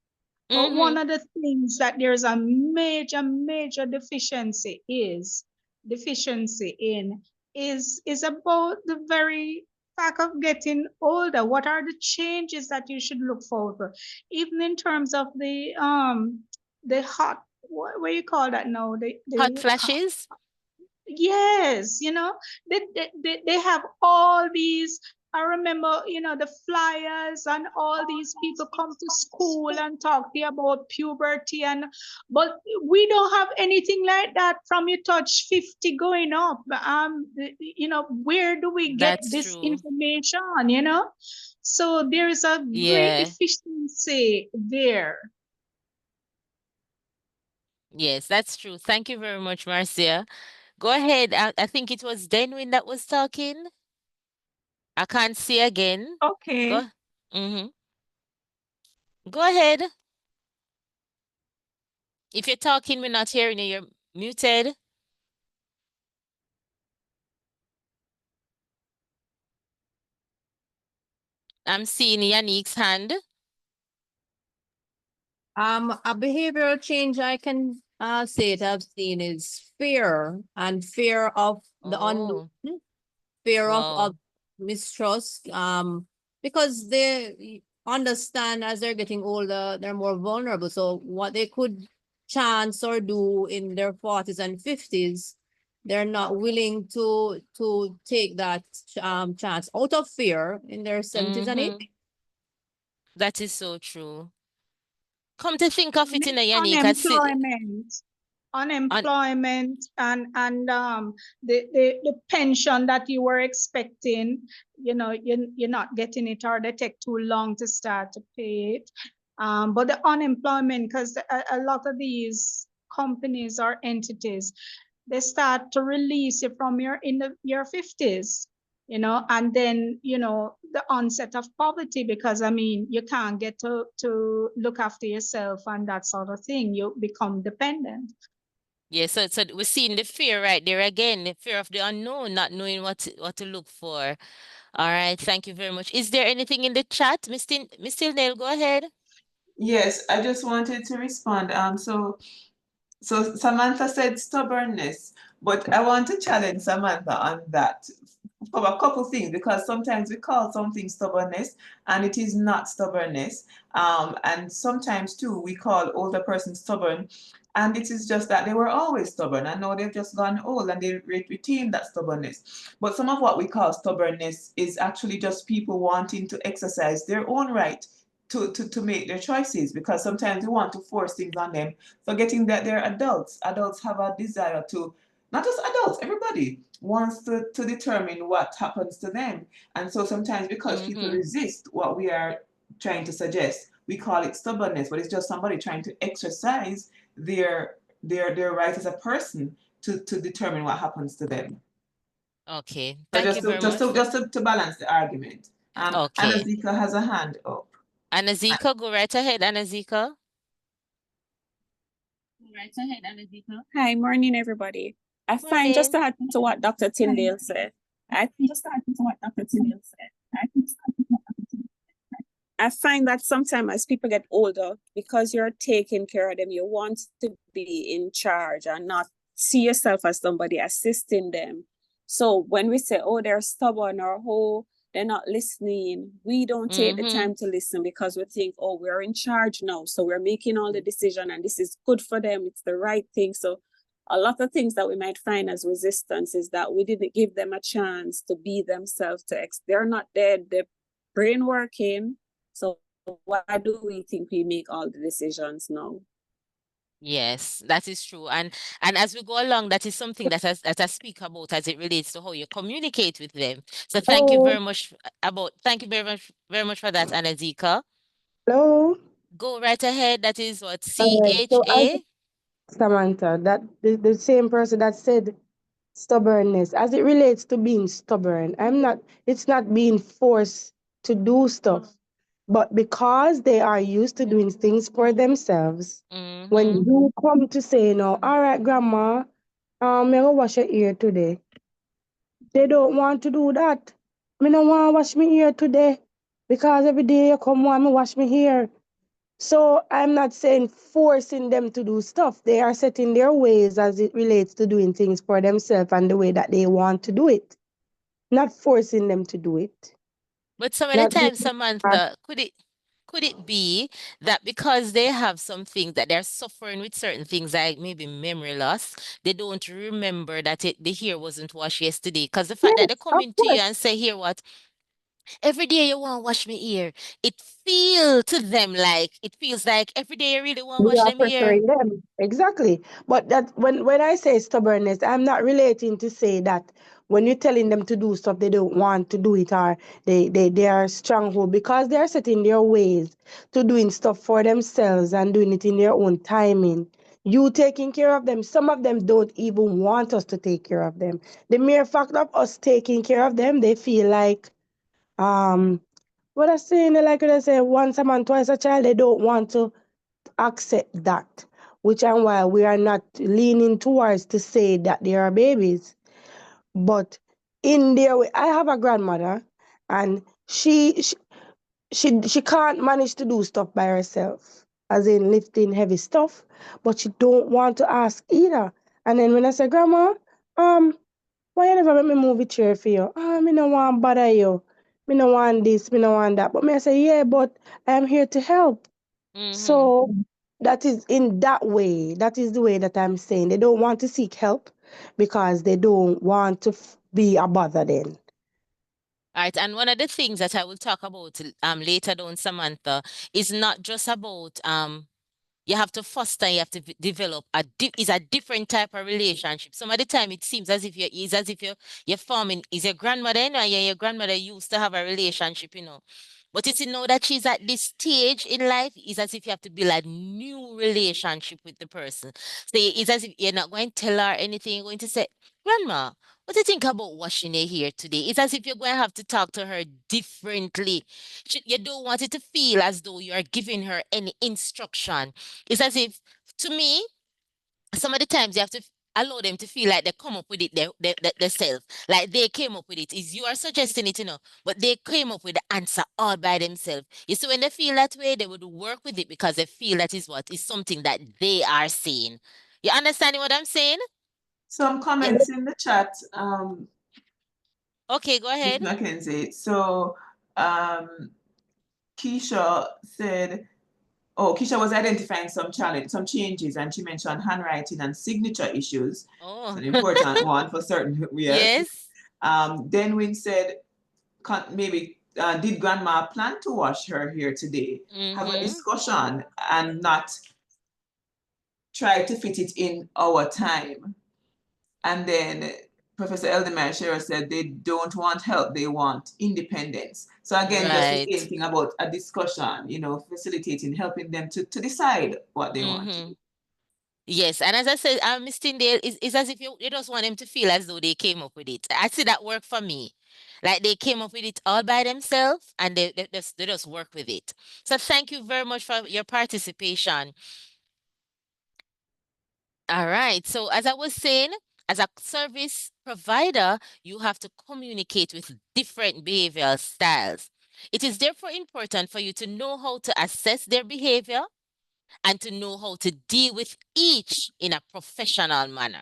But one Mm-hmm. of the things that there's a major deficiency in is about the very fact of getting older. What are the changes that you should look forward to? Even in terms of the hot, what you call that now? Hot flashes? Yes, they have all these. I remember, the flyers and all these people come to school and talk to you about puberty but we don't have anything like that from you touch 50 going up. Where do we get That's this true. information? So there is a great Yeah. deficiency there. Yes, that's true. Thank you very much, Marcia. Go ahead. I think it was Denwin that was talking. I can't see again. okay, Go. Mm-hmm. Go ahead. If you're talking, we're not hearing you. You're muted. I'm seeing Yannick's hand. A behavioral change I can say it I've seen is fear and fear of the unknown, Oh, fear of wow. mistrust. Because they understand as they're getting older, they're more vulnerable. So what they could chance or do in their 40s and 50s, they're not willing to take that chance out of fear in their 70s and Mm-hmm. 80s. That is so true. Come to think of it, in a Yannick, I see. Unemployment. Un Unemployment and the pension that you were expecting, you're not getting it, or they take too long to start to pay it. But the unemployment, because a lot of these companies or entities, they start to release you from your 50s, and then, the onset of poverty, because I mean, you can't get to look after yourself and that sort of thing. You become dependent. Yeah, so we're seeing the fear right there again, the fear of the unknown, not knowing what to look for. All right, thank you very much. Is there anything in the chat? Mr. Nail, go ahead. Yes, I just wanted to respond. So Samantha said stubbornness, but I want to challenge Samantha on that for a couple things, because sometimes we call something stubbornness and it is not stubbornness. And sometimes too we call older persons stubborn, and it is just that they were always stubborn and now they've just gone old and they retain that stubbornness. But some of what we call stubbornness is actually just people wanting to exercise their own right to make their choices, because sometimes we want to force things on them, forgetting that they're adults. Adults have a desire to, not just adults, everybody wants to determine what happens to them. And so sometimes because people resist what we are trying to suggest, we call it stubbornness, but it's just somebody trying to exercise their right as a person to determine what happens to them. Okay, So thank you very much. just to balance the argument. Okay. Anazika has a hand up. Anazika, go right ahead, Anazika. Hi, morning, everybody. I find, just to add to what Dr. Tyndale said, I find that sometimes as people get older, because you're taking care of them, you want to be in charge and not see yourself as somebody assisting them. So when we say, oh, they're stubborn, or oh, they're not listening, we don't take the time to listen, because we think, oh, we're in charge now, so we're making all the decision and this is good for them, it's the right thing. So a lot of things that we might find as resistance is that we didn't give them a chance to be themselves. They're not dead, their brain working. So why do we think we make all the decisions now? Yes, that is true. And as we go along, that is something that I speak about as it relates to how you communicate with them. So thank you very much very much for that, Anazika. Hello. Go right ahead. That is what Alright, so CHA. Samantha, that the same person that said stubbornness, as it relates to being stubborn, it's not being forced to do stuff, but because they are used to doing things for themselves, when you come to say, no, all right, grandma, I'm gonna wash your ear today, they don't want to do that. Me no want to wash my ear today, because every day you come want me wash my hair. So I'm not saying forcing them to do stuff. They are setting their ways as it relates to doing things for themselves and the way that they want to do it. Not forcing them to do it. But some of the time, Samantha, could it be that because they have some things that they're suffering with, certain things like maybe memory loss, they don't remember that the hair wasn't washed yesterday? Because the fact that they come into you and say, here what, every day you want to wash my ear, it feels like every day you really want to We wash are them ear. pressuring them. Exactly. But that when I say stubbornness, I'm not relating to say that when you're telling them to do stuff, they don't want to do it, or they are stronghold, because they are setting their ways to doing stuff for themselves and doing it in their own timing. You taking care of them, some of them don't even want us to take care of them. The mere fact of us taking care of them, they feel like what I say, like when I say once a man, twice a child, they don't want to accept that, which and why we are not leaning towards to say that they are babies. But in their way, I have a grandmother, and she can't manage to do stuff by herself, as in lifting heavy stuff, but she don't want to ask either. And then when I say, grandma, why you never let me move a chair for you? Me no want bother you. Me no want this, me no want that. But me I say, yeah, but I am here to help. So that is in that way. That is the way that I'm saying. They don't want to seek help because they don't want to be a bother then. All right, and one of the things that I will talk about later down, Samantha, is not just about you have to foster, you have to develop is a different type of relationship. Some of the time it seems as if you're forming, is your grandmother, and your grandmother used to have a relationship, But it's to know that she's at this stage in life, it's as if you have to build a new relationship with the person. So it's as if you're not going to tell her anything. You're going to say, Grandma, what do you think about washing your hair today? It's as if you're going to have to talk to her differently. You don't want it to feel as though you are giving her any instruction. It's as if, to me, some of the times you have to allow them to feel like they come up with it themselves. Like they came up with it. Is you are suggesting it, but they came up with the answer all by themselves. You see, when they feel that way, they would work with it because they feel that is what is something that they are saying. You understanding what I'm saying? Some comments in the chat, Okay, go Miss ahead. Mackenzie. So Keisha said, Keisha was identifying some changes, and she mentioned handwriting and signature issues. It's Oh, an important one for certain, yes. yes. Denwin said, maybe did grandma plan to wash her hair today? Have a Mm-hmm. discussion and not try to fit it in our time. And then Professor Eldemar Shearer said they don't want help, they want independence. So again, just the Right. same thing about a discussion, facilitating, helping them to decide what they want to Mm-hmm. do. Yes, and as I said, Miss Tyndale, it's as if you just want them to feel as though they came up with it. I see that work for me. Like they came up with it all by themselves and they just work with it. So thank you very much for your participation. All right. So as I was saying, as a service provider, you have to communicate with different behavioral styles. It is therefore important for you to know how to assess their behavior and to know how to deal with each in a professional manner.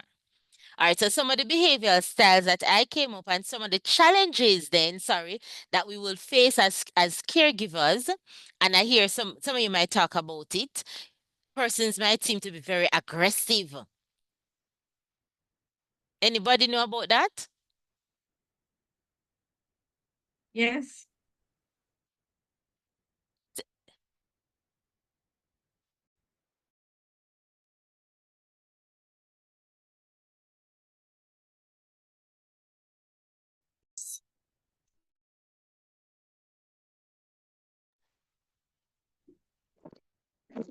All right, so some of the behavioral styles that I came up and some of the challenges that we will face as caregivers, and I hear some of you might talk about it. Persons might seem to be very aggressive. Anybody know about that? Yes.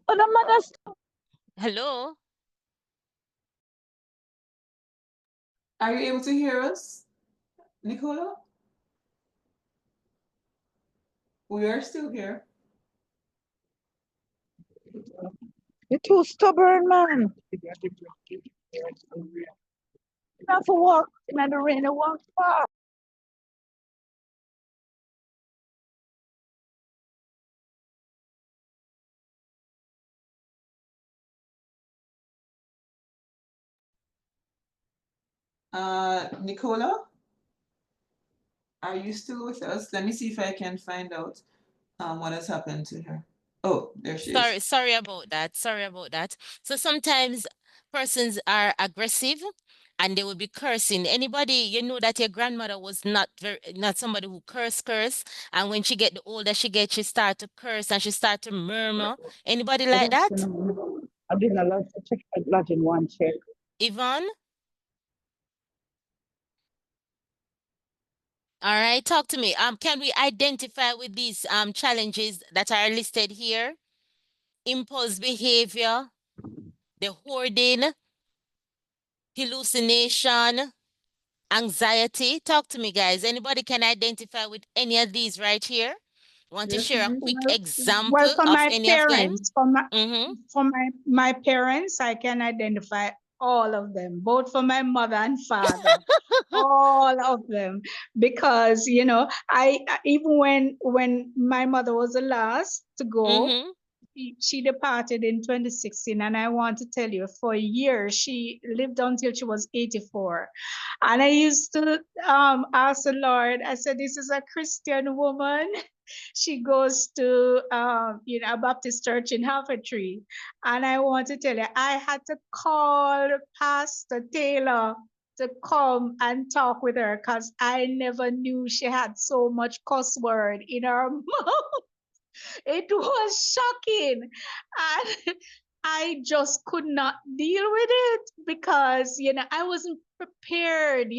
Oh, the mother's Hello? Are you able to hear us, Nicola? We are still here. you're too stubborn, man. You have to walk in the rain and walk far. Nicola, are you still with us? Let me see if I can find out what has happened to her. Oh, there she is. Sorry about that. Sorry about that. So sometimes persons are aggressive and they will be cursing. Anybody, that your grandmother was not somebody who curse, and when she get the older she gets, she start to curse and she start to murmur. Anybody like that? I'm doing a lot of check lot in one check. Yvonne? All right, talk to me. Can we identify with these challenges that are listed here? Impulse behavior, the hoarding, hallucination, anxiety. Talk to me, guys. Anybody can identify with any of these right here? Want to Yes, share a ma'am. quick Well, example for of my any of them? parents, for my Mm-hmm. for my parents, I can identify all of them, both for my mother and father, all of them, because even when my mother was the last to go, Mm-hmm. she departed in 2016, and I want to tell you, for years she lived until she was 84, and I used to ask the Lord. I said, "This is a Christian woman." She goes to a Baptist church in Tree, and I want to tell you, I had to call Pastor Taylor to come and talk with her because I never knew she had so much cuss word in her mouth. It was shocking. And I just could not deal with it because, I wasn't prepared.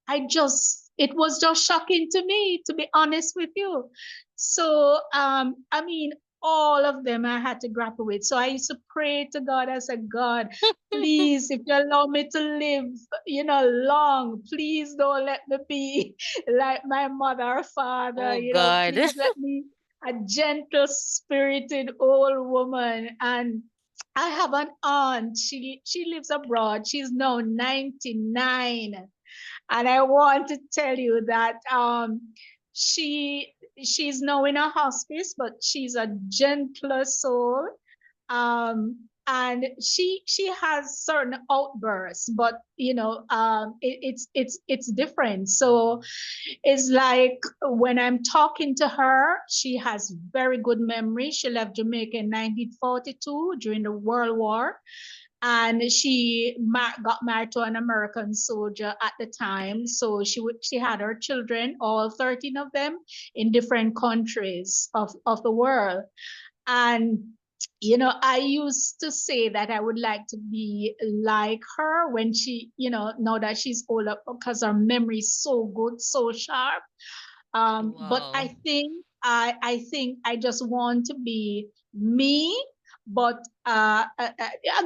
I just it was just shocking to me, to be honest with you. So, I mean, all of them I had to grapple with. So I used to pray to God. I said, God, please, if you allow me to live, long, please don't let me be like my mother or father. Oh God. Please let me a gentle spirited old woman. And I have an aunt. She lives abroad. She's now 99. And I want to tell you that she's now in a hospice, but she's a gentler soul. And she has certain outbursts, but it's different. So it's like when I'm talking to her, she has very good memory. She left Jamaica in 1942 during the World War. And she got married to an American soldier at the time. So she had her children, all 13 of them, in different countries of the world. And I used to say that I would like to be like her when she, now that she's older, because her memory is so good, so sharp. But Wow. I think I just want to be me, but a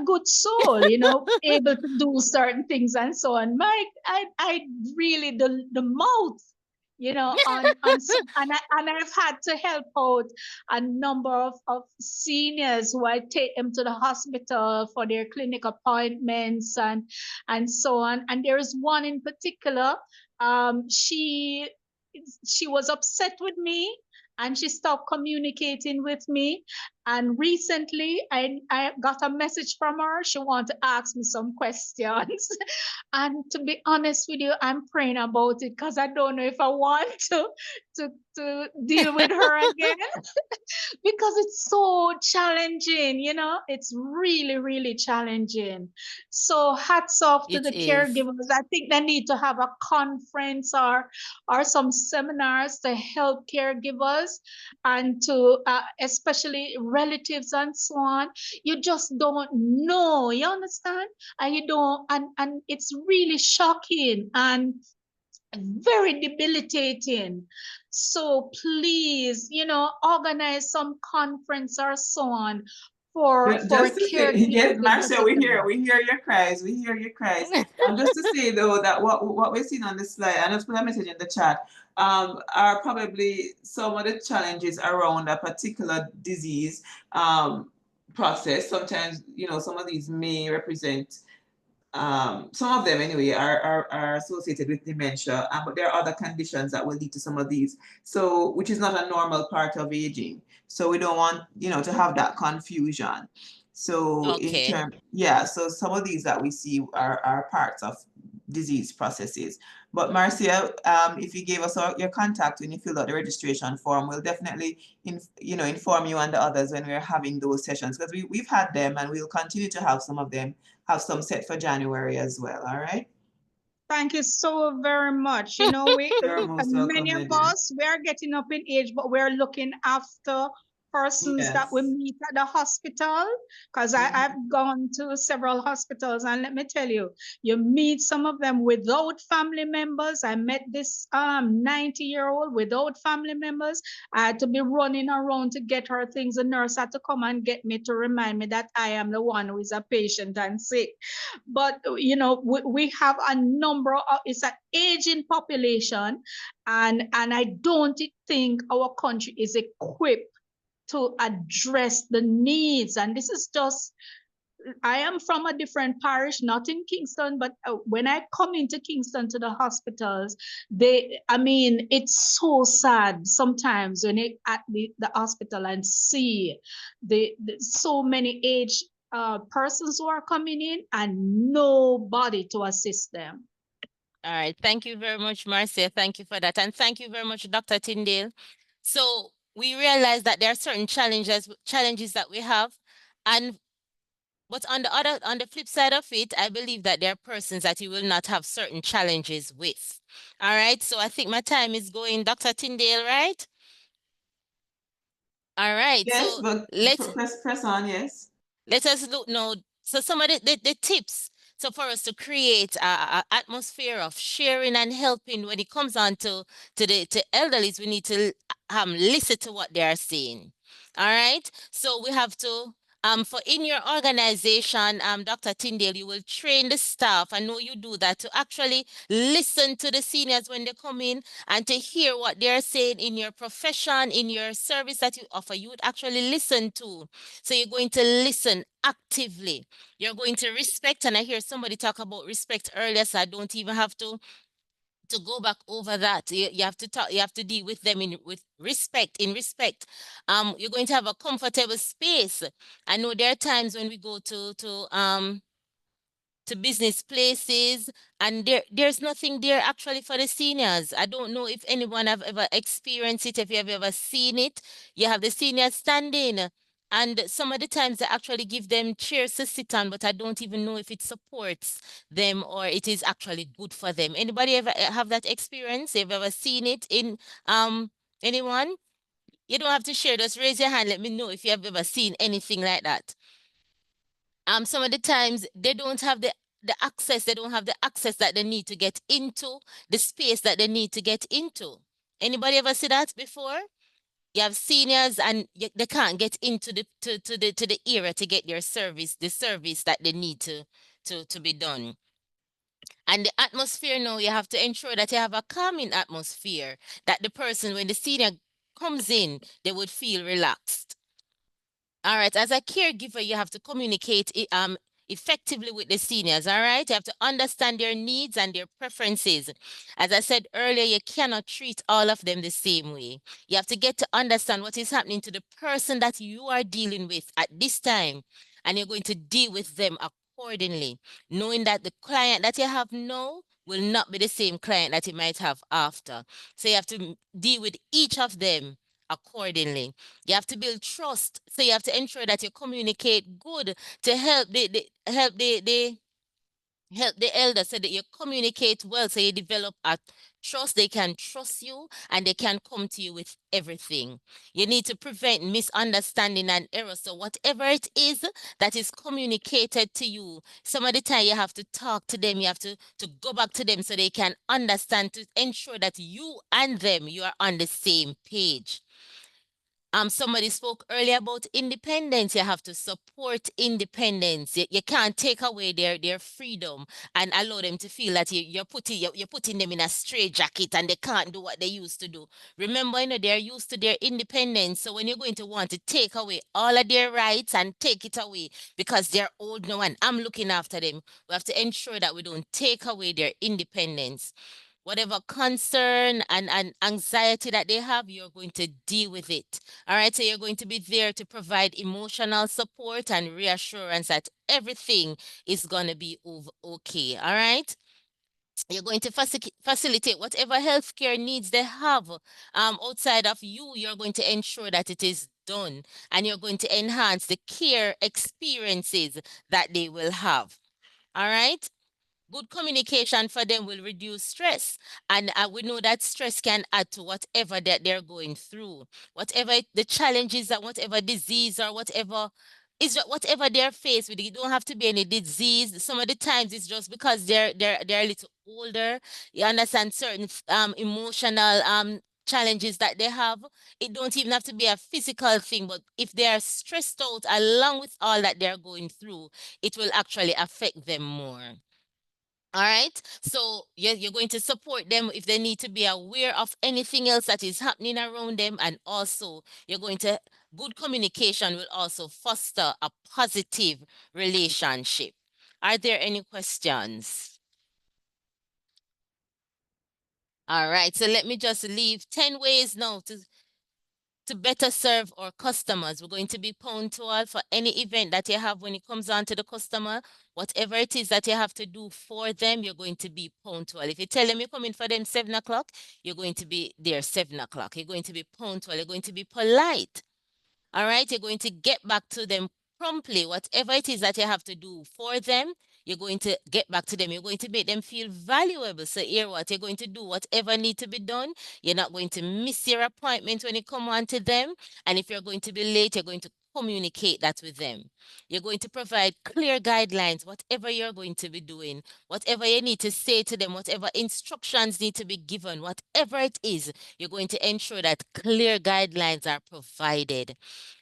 good soul, able to do certain things and so on. I really the mouth, and I've had to help out a number of seniors who I take them to the hospital for their clinic appointments and so on. And there is one in particular, she was upset with me and she stopped communicating with me. And recently I got a message from her. She wanted to ask me some questions. And to be honest with you, I'm praying about it because I don't know if I want to deal with her again. Because it's so challenging, it's really, really challenging. So hats off to It the is. caregivers. I think they need to have a conference or some seminars to help caregivers and to especially relatives and so on. You just don't know, you understand? And you don't, and it's really shocking and very debilitating. So please, organize some conference or so on for Just to say, yes, caregivers. Marcia, we hear your cries, we hear your cries. Just to say though that what we're seeing on the slide, and I'll put a message in the chat, are probably some of the challenges around a particular disease process. Sometimes, some of these may represent some of them anyway are associated with dementia, but there are other conditions that will lead to some of these. So, which is not a normal part of aging. So we don't want, to have that confusion. So Okay. so some of these that we see are parts of disease processes. But Marcia, if you gave us your contact when you fill out the registration form, we'll definitely inform you and the others when we're having those sessions, because we've had them and we'll continue to have some of them, have some set for January as well. All right. Thank you so very much. You're most welcome, Many of Lydia. us, we are getting up in age, but we're looking after persons that we Yes. meet at the hospital, because I've gone to several hospitals, and let me tell you, you meet some of them without family members. I met this 90-year-old without family members. I had to be running around to get her things. The nurse had to come and get me to remind me that I am the one who is a patient and sick. But we have a number of, it's an aging population, and I don't think our country is equipped to address the needs. And this is just, I am from a different parish, not in Kingston, but when I come into Kingston to the hospitals, it's so sad sometimes when you at the hospital and see the so many aged persons who are coming in and nobody to assist them. All right. Thank you very much, Marcia. Thank you for that. And thank you very much, Dr. Tyndale. So we realize that there are certain challenges that we have. But on the flip side of it, I believe that there are persons that you will not have certain challenges with. All right. So I think my time is going, Dr. Tyndale, right? All right. Yes, so but let's press on, yes. let us look now. So some of the tips So for us to create a atmosphere of sharing and helping when it comes on to elderlies, we need to listen to what they are saying. All right. So we have to for in your organization, Dr. Tyndale, you will train the staff. I know you do that to actually listen to the seniors when they come in and to hear what they're saying in your profession, in your service that you offer. You would actually listen to. So you're going to listen actively. You're going to respect, and I hear somebody talk about respect earlier, so I don't even have to go back over that. You have to talk, you have to deal with them with respect, in respect. You're going to have a comfortable space. I know there are times when we go to business places and there's nothing there actually for the seniors. I don't know if anyone have ever experienced it, if you have ever seen it. You have the seniors standing and some of the times they actually give them chairs to sit on, but I don't even know if it supports them or it is actually good for them. Anybody ever have that experience? Have ever seen it in anyone? You don't have to share, just raise your hand. Let me know if you have ever seen anything like that. Some of the times they don't have the access, they don't have the access that they need to get into the space that they need to get into. Anybody ever see that before? You have seniors and they can't get into the area to get their service, the service that they need to be done. And the atmosphere now, you have to ensure that you have a calming atmosphere, that the person, when the senior comes in, they would feel relaxed. All right, as a caregiver, you have to communicate effectively with the seniors, all right? You have to understand their needs and their preferences. As I said earlier, you cannot treat all of them the same way. You have to get to understand what is happening to the person that you are dealing with at this time, and you're going to deal with them accordingly, knowing that the client that you have now will not be the same client that you might have after. So you have to deal with each of them accordingly. You have to build trust. So you have to ensure that you communicate good to help the elders so that you communicate well, so you develop a trust. They can trust you and they can come to you with everything. You need to prevent misunderstanding and error. So whatever it is that is communicated to you, some of the time you have to talk to them, you have to go back to them so they can understand, to ensure that you and them, you are on the same page. Somebody spoke earlier about independence. You have to support independence. You can't take away their freedom and allow them to feel that you're putting them in a straitjacket and they can't do what they used to do. Remember, they're used to their independence. So when you're going to want to take away all of their rights and take it away because they're old now and I'm looking after them, we have to ensure that we don't take away their independence. Whatever concern and anxiety that they have, you're going to deal with it. All right, so you're going to be there to provide emotional support and reassurance that everything is going to be okay. All right. You're going to facilitate whatever healthcare needs they have outside of you. You're going to ensure that it is done, and you're going to enhance the care experiences that they will have. All right. Good communication for them will reduce stress. And we know that stress can add to whatever that they're going through. Whatever the challenges, that whatever disease or whatever whatever they're faced with, it don't have to be any disease. Some of the times it's just because they're a little older. You understand certain emotional challenges that they have. It don't even have to be a physical thing, but if they are stressed out along with all that they're going through, it will actually affect them more. All right. So you're going to support them if they need to be aware of anything else that is happening around them. And also good communication will also foster a positive relationship. Are there any questions? All right. So let me just leave 10 ways now to better serve our customers. We're going to be punctual for any event that you have when it comes on to the customer. Whatever it is that you have to do for them, you're going to be punctual. If you tell them you're coming for them 7 o'clock, you're going to be there 7 o'clock. You're going to be punctual. You're going to be polite. All right, you're going to get back to them promptly. Whatever it is that you have to do for them, you're going to get back to them. You're going to make them feel valuable. So hear what you're going to do, whatever need to be done. You're not going to miss your appointment when you come on to them. And if you're going to be late, you're going to communicate that with them. You're going to provide clear guidelines, whatever you're going to be doing, whatever you need to say to them, whatever instructions need to be given, whatever it is, you're going to ensure that clear guidelines are provided.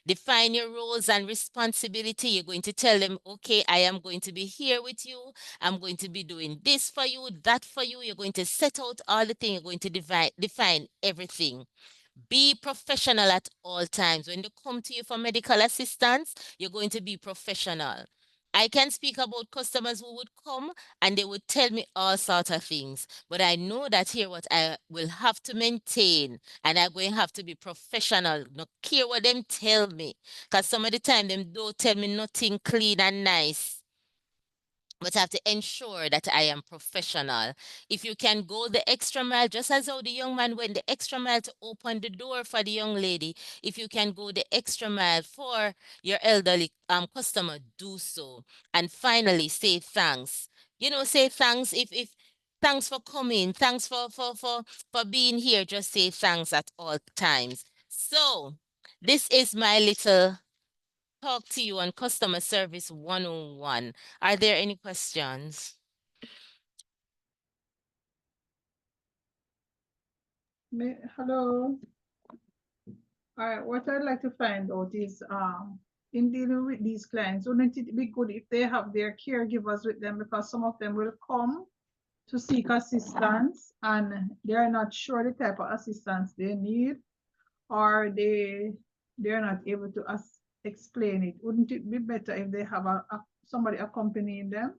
Define your roles and responsibility. You're going to tell them, okay, I am going to be here with you. I'm going to be doing this for you, that for you. You're going to set out all the things. You're going to define everything. Be professional at all times. When they come to you for medical assistance, you're going to be professional. I can speak about customers who would come and they would tell me all sorts of things, but I know that here what I will have to maintain, and I'm going to have to be professional, not care what them tell me, because some of the time them don't tell me nothing clean and nice. But I have to ensure that I am professional. If you can go the extra mile, just as how the young man went the extra mile to open the door for the young lady, if you can go the extra mile for your elderly customer, do so. And finally, say thanks. You know, say thanks if thanks for coming, thanks for being here. Just say thanks at all times. So this is my little talk to you on customer service 101. Are there any questions? Hello. All right, what I'd like to find out is, in dealing with these clients, wouldn't it be good if they have their caregivers with them, because some of them will come to seek assistance and they are not sure the type of assistance they need, or they're not able to explain it. Wouldn't it be better if they have somebody accompanying them?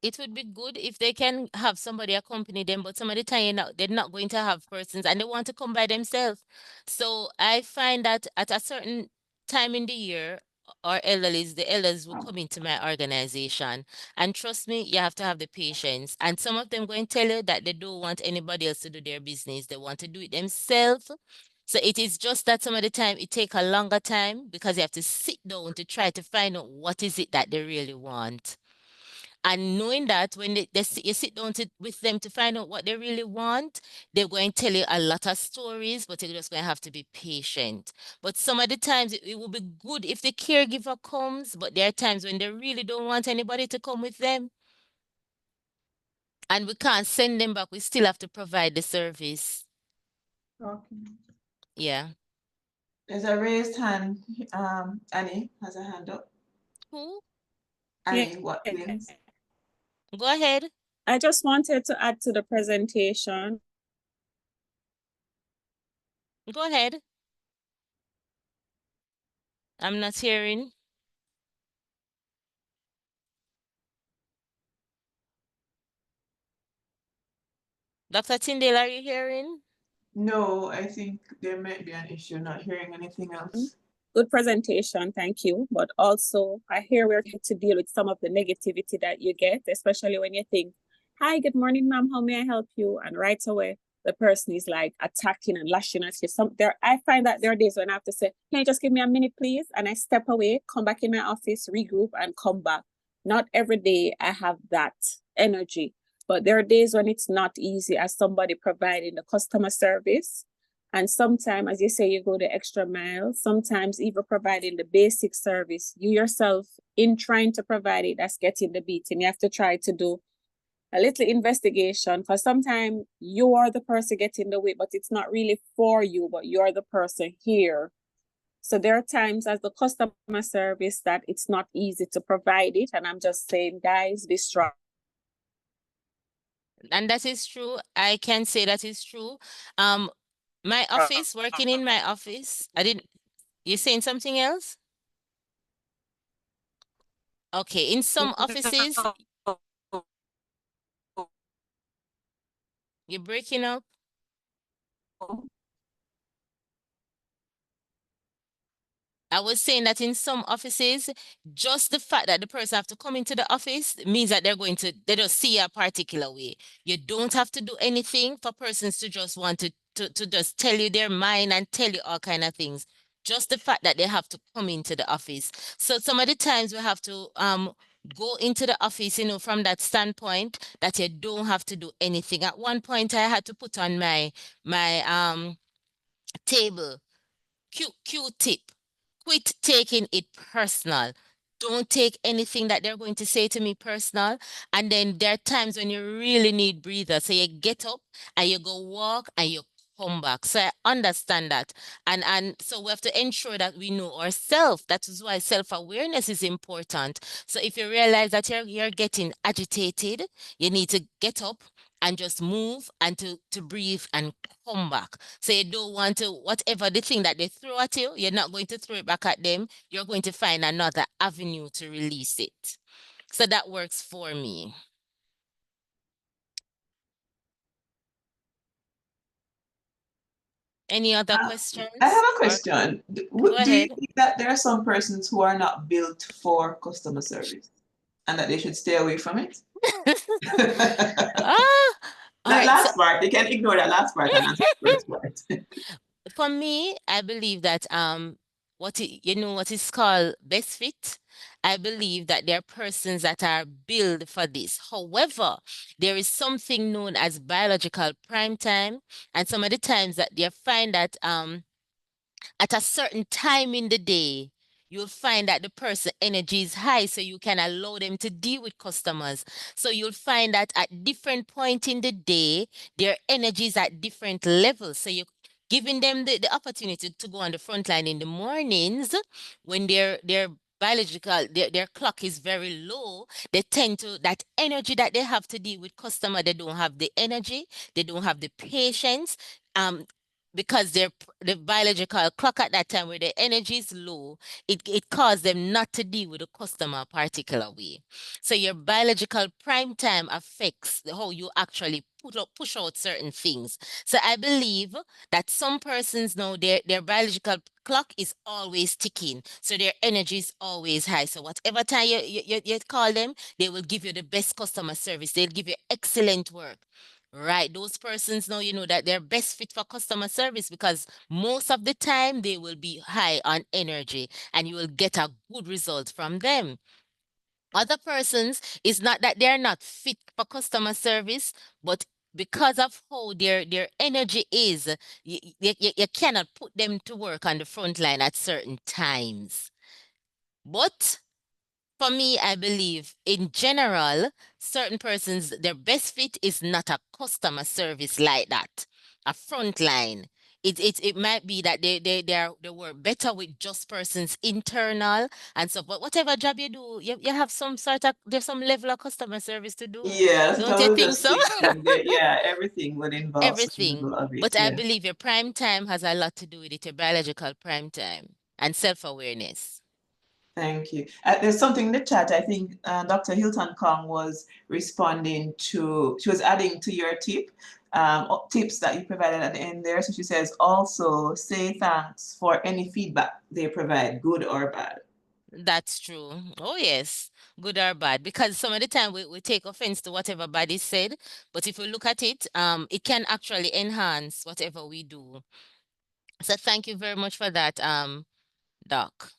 It would be good if they can have somebody accompany them, but some of the time they're not going to have persons and they want to come by themselves. So I find that at a certain time in the year, the elders will come into my organization. And trust me, you have to have the patience. And some of them going to tell you that they don't want anybody else to do their business. They want to do it themselves. So it is just that some of the time it take a longer time because you have to sit down to try to find out what is it that they really want. And knowing that when you sit down with them to find out what they really want, they're going to tell you a lot of stories, but you're just going to have to be patient. But some of the times it will be good if the caregiver comes, but there are times when they really don't want anybody to come with them. And we can't send them back. We still have to provide the service. Okay. Yeah. There's a raised hand. Annie has a hand up. Who? Annie Watkins. Go ahead. I just wanted to add to the presentation. Go ahead. I'm not hearing. Dr. Tyndale, are you hearing? No, I think there might be an issue not hearing anything else. Good presentation, thank you. But also, I hear we're here to deal with some of the negativity that you get, especially when you think, hi, good morning, ma'am, how may I help you? And right away, the person is like attacking and lashing at you. I find that there are days when I have to say, can you just give me a minute, please? And I step away, come back in my office, regroup, and come back. Not every day I have that energy, but there are days when it's not easy as somebody providing the customer service. And sometimes, as you say, you go the extra mile, sometimes even providing the basic service, you yourself, in trying to provide it, that's getting the beating. You have to try to do a little investigation, because sometimes you are the person getting the weight, but it's not really for you, but you're the person here. So there are times as the customer service that it's not easy to provide it. And I'm just saying, guys, be strong. And that is true. I can say that is true. My office, working in my office, you saying something else? Okay, in some offices, you're breaking up. I was saying that in some offices, just the fact that the person have to come into the office means that they just see a particular way. You don't have to do anything for persons to just want to just tell you their mind and tell you all kind of things. Just the fact that they have to come into the office. So some of the times we have to go into the office, from that standpoint that you don't have to do anything. At one point, I had to put on my table Q-tip. quit taking it personal. Don't take anything that they're going to say to me personal. And then there are times when you really need breather. So you get up and you go walk and you come back. So I understand that. And so we have to ensure that we know ourselves. That is why self-awareness is important. So if you realize that you're getting agitated, you need to get up and just move and to breathe and come back. So you don't want to, whatever the thing that they throw at you, you're not going to throw it back at them. You're going to find another avenue to release it. So that works for me. Any other questions? I have a or- question. Go Do you ahead. think that there are some persons who are not built for customer service and that they should stay away from it? Ah, all That right. So last part, they can ignore that last part and answer the first part. for me, I believe that what is called best fit. I believe that there are persons that are built for this. However, there is something known as biological prime time, and some of the times that you find that at a certain time in the day, you'll find that the person energy is high, so you can allow them to deal with customers. So you'll find that at different point in the day, their energy is at different levels. So you're giving them the opportunity to go on the front line in the mornings when their biological their clock is very low. They tend to, that energy that they have to deal with customer, they don't have the energy, they don't have the patience. Because the biological clock at that time where the energy is low, it caused them not to deal with the customer a particular way. So your biological prime time affects how you actually push out certain things. So I believe that some persons know their biological clock is always ticking, so their energy is always high. So whatever time you call them, they will give you the best customer service. They'll give you excellent work. Right, those persons know, that they're best fit for customer service because most of the time they will be high on energy and you will get a good result from them. Other persons, it's not that they're not fit for customer service, but because of how their energy is, you cannot put them to work on the front line at certain times. But for me, I believe in general, certain persons, their best fit is not a customer service like that, a front line. It might be that they work better with just persons internal and so, but whatever job you do, you have there's some level of customer service to do. Yes, Don't I you was think just so? thinking that, yeah, everything would involve some Everything. level of it. But I Yeah. believe your prime time has a lot to do with it, your biological prime time and self-awareness. Thank you. There's something in the chat. I think Dr. Hilton Kong was responding to, she was adding to your tips that you provided at the end there. So she says, also say thanks for any feedback they provide, good or bad. That's true. Oh, yes, good or bad. Because some of the time we take offense to whatever bad is said, but if we look at it, it can actually enhance whatever we do. So thank you very much for that, Doc.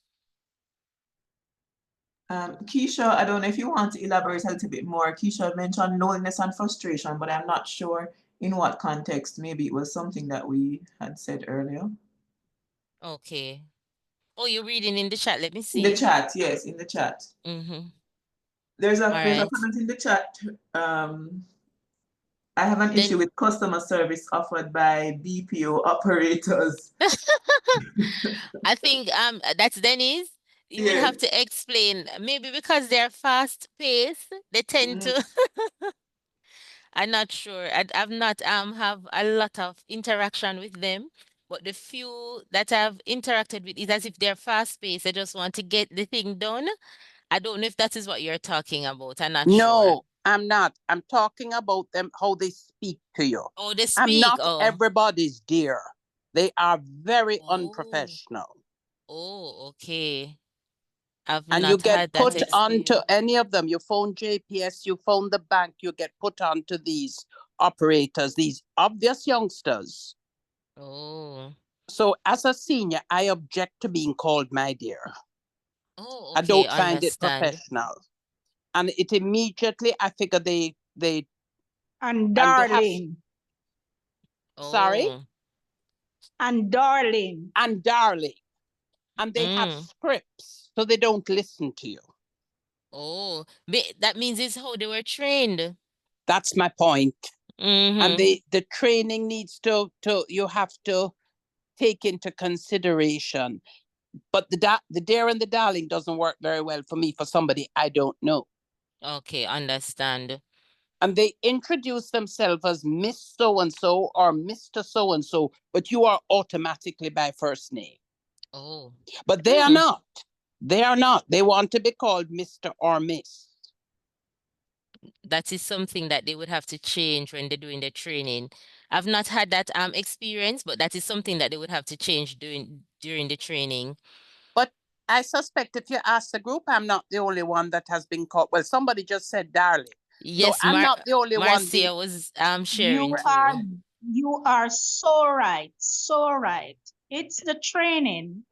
Keisha, I don't know if you want to elaborate a little bit more. Keisha mentioned loneliness and frustration, but I'm not sure in what context. Maybe it was something that we had said earlier. Okay. Oh, you're reading in the chat. Let me In the see. chat, yes, in the chat. Mm-hmm. There's a All right. comment in the chat. I have an issue with customer service offered by BPO operators. I think that's Denise. You will have Yes. to explain. Maybe because they're fast paced, they tend to. I'm not sure. I've not have a lot of interaction with them, but the few that I've interacted with is as if they're fast paced. They just want to get the thing done. I don't know if that is what you're talking about. I'm not sure. No, I'm not. I'm talking about them, how they speak to you. Oh, they I'm speak. not Oh. everybody's dear. They are very Oh. unprofessional. Oh, okay. I've And not you get had that put onto experience. any of them. You phone JPS, you phone the bank, you get put onto these operators, these obvious youngsters. Oh. So as a senior, I object to being called my dear. Oh, I okay. don't find it Understand. professional. And it immediately, I figure they And they have- darling. Sorry? Oh. And darling. And darling. and they have Mm. scripts, so they don't listen to you. Oh, that means it's how they were trained. That's my point. And Mm-hmm. the training needs to you have to take into consideration. But the dare and the darling doesn't work very well for me, for somebody I don't know. Okay, understand. And they introduce themselves as Miss So-and-so or Mr. So-and-so, but you are automatically by first name. Oh. But they are Hmm. not. They are not. They want to be called Mr. or Miss. That is something that they would have to change when they're doing the training. I've not had that experience, but that is something that they would have to change during the training. But I suspect if you ask the group, I'm not the only one that has been called. Well, somebody just said darling. So Yes, I'm not the only one. Marcia was sharing too. You are so right, so right. It's the training,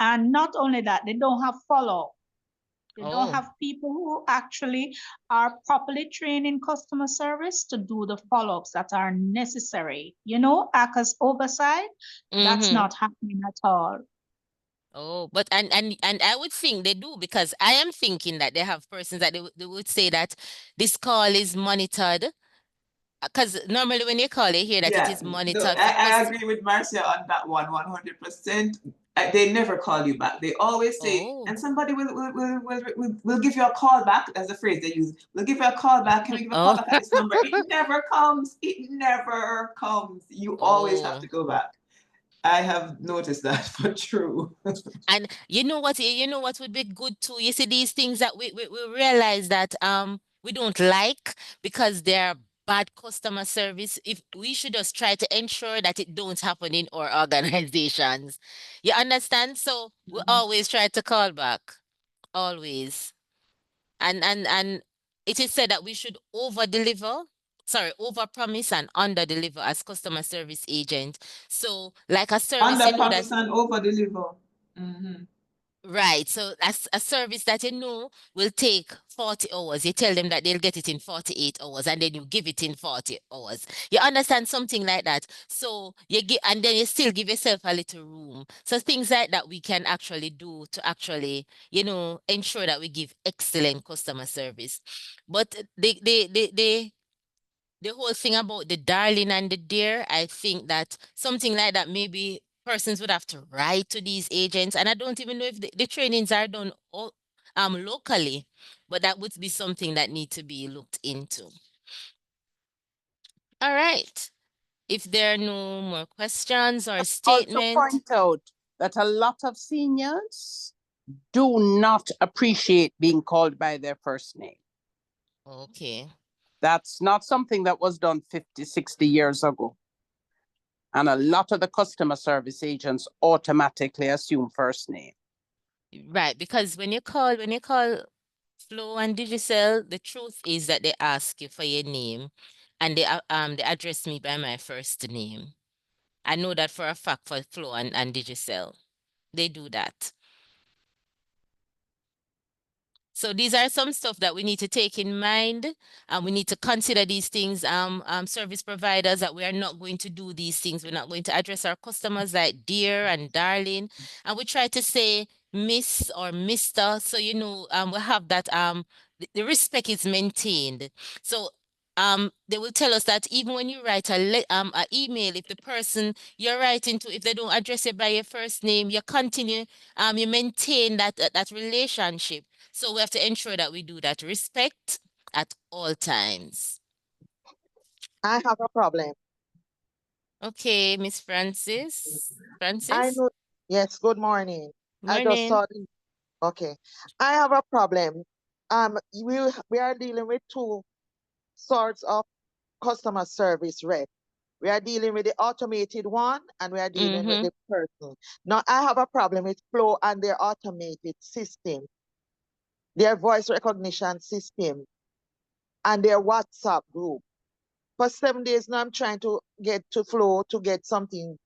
and not only that, they don't have follow. They don't Oh. have people who actually are properly trained in customer service to do the follow-ups that are necessary. You know, ACA's oversight, that's Mm-hmm. not happening at all. Oh, but and I would think they do, because I am thinking that they have persons that they would say that this call is monitored. Because normally when you call, you hear that it Yeah, is no, monitored for I agree with Marcia on that one, 100%. They never call you back. They always say, Oh. and somebody will give you a call back. That's the phrase they use. We'll give you a call back. Can we give a call Oh. back at this number? It never comes. It never comes. You always have Oh. to go back. I have noticed that for true. And you know what would be good too? You see, these things that we realize that we don't like because they're bad customer service. If we should just try to ensure that it don't happen in our organizations. You understand? So we always try to call back. Always. And it is said that we should over promise and under deliver as customer service agent. So like a service, Under you know, that promise and over deliver. Mhm. right. So that's a service that you know will take 40 hours. You tell them that they'll get it in 48 hours, and then you give it in 40 hours. You understand, something like that. So you give, and then you still give yourself a little room. So things like that we can actually do to actually, you know, ensure that we give excellent customer service. But the whole thing about the darling and the dear, I think that something like that, maybe persons would have to write to these agents. And I don't even know if the trainings are done locally, but that would be something that need to be looked into. All right. If there are no more questions or Also statements. point out that a lot of seniors do not appreciate being called by their first name. Okay. That's not something that was done 50, 60 years ago. And a lot of the customer service agents automatically assume first name. Right, because when you call Flow and Digicel, the truth is that they ask you for your name, and they address me by my first name. I know that for a fact for Flow and Digicel. They do that. So these are some stuff that we need to take in mind, and we need to consider these things, service providers, that we are not going to do these things. We're not going to address our customers like dear and darling, and we try to say Miss or Mr. So you know, we have that the respect is maintained. So they will tell us that even when you write a email, if the person you're writing to, if they don't address you by your first name, you continue you maintain that relationship. So we have to ensure that we do that respect at all times. I have a problem. Okay, Miss Francis. I Francis, know, yes, good morning. I just morning. saw okay. I have a problem. We are dealing with two sorts of customer service rep. We are dealing with the automated one, and we are dealing with the person. Now, I have a problem with Flow and their automated system, their voice recognition system, and their WhatsApp group. For 7 days now, I'm trying to get to Flow to get something.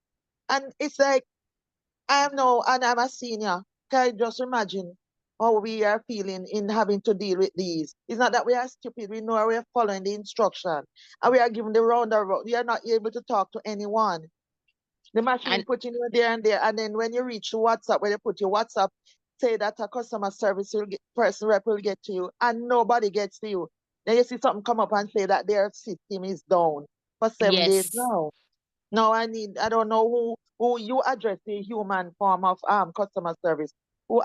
And it's like, I'm a senior. Can you just imagine how we are feeling in having to deal with these? It's not that we are stupid. We know we are following the instruction, and we are given the roundabout. We are not able to talk to anyone. The machine And putting you there and there, and then when you reach WhatsApp, when you put your WhatsApp, say that a customer service will get, person rep will get to you, and nobody gets to you. Then you see something come up and say that their system is down for 7 days. yes, No, I don't know who you address the human form of customer service. Who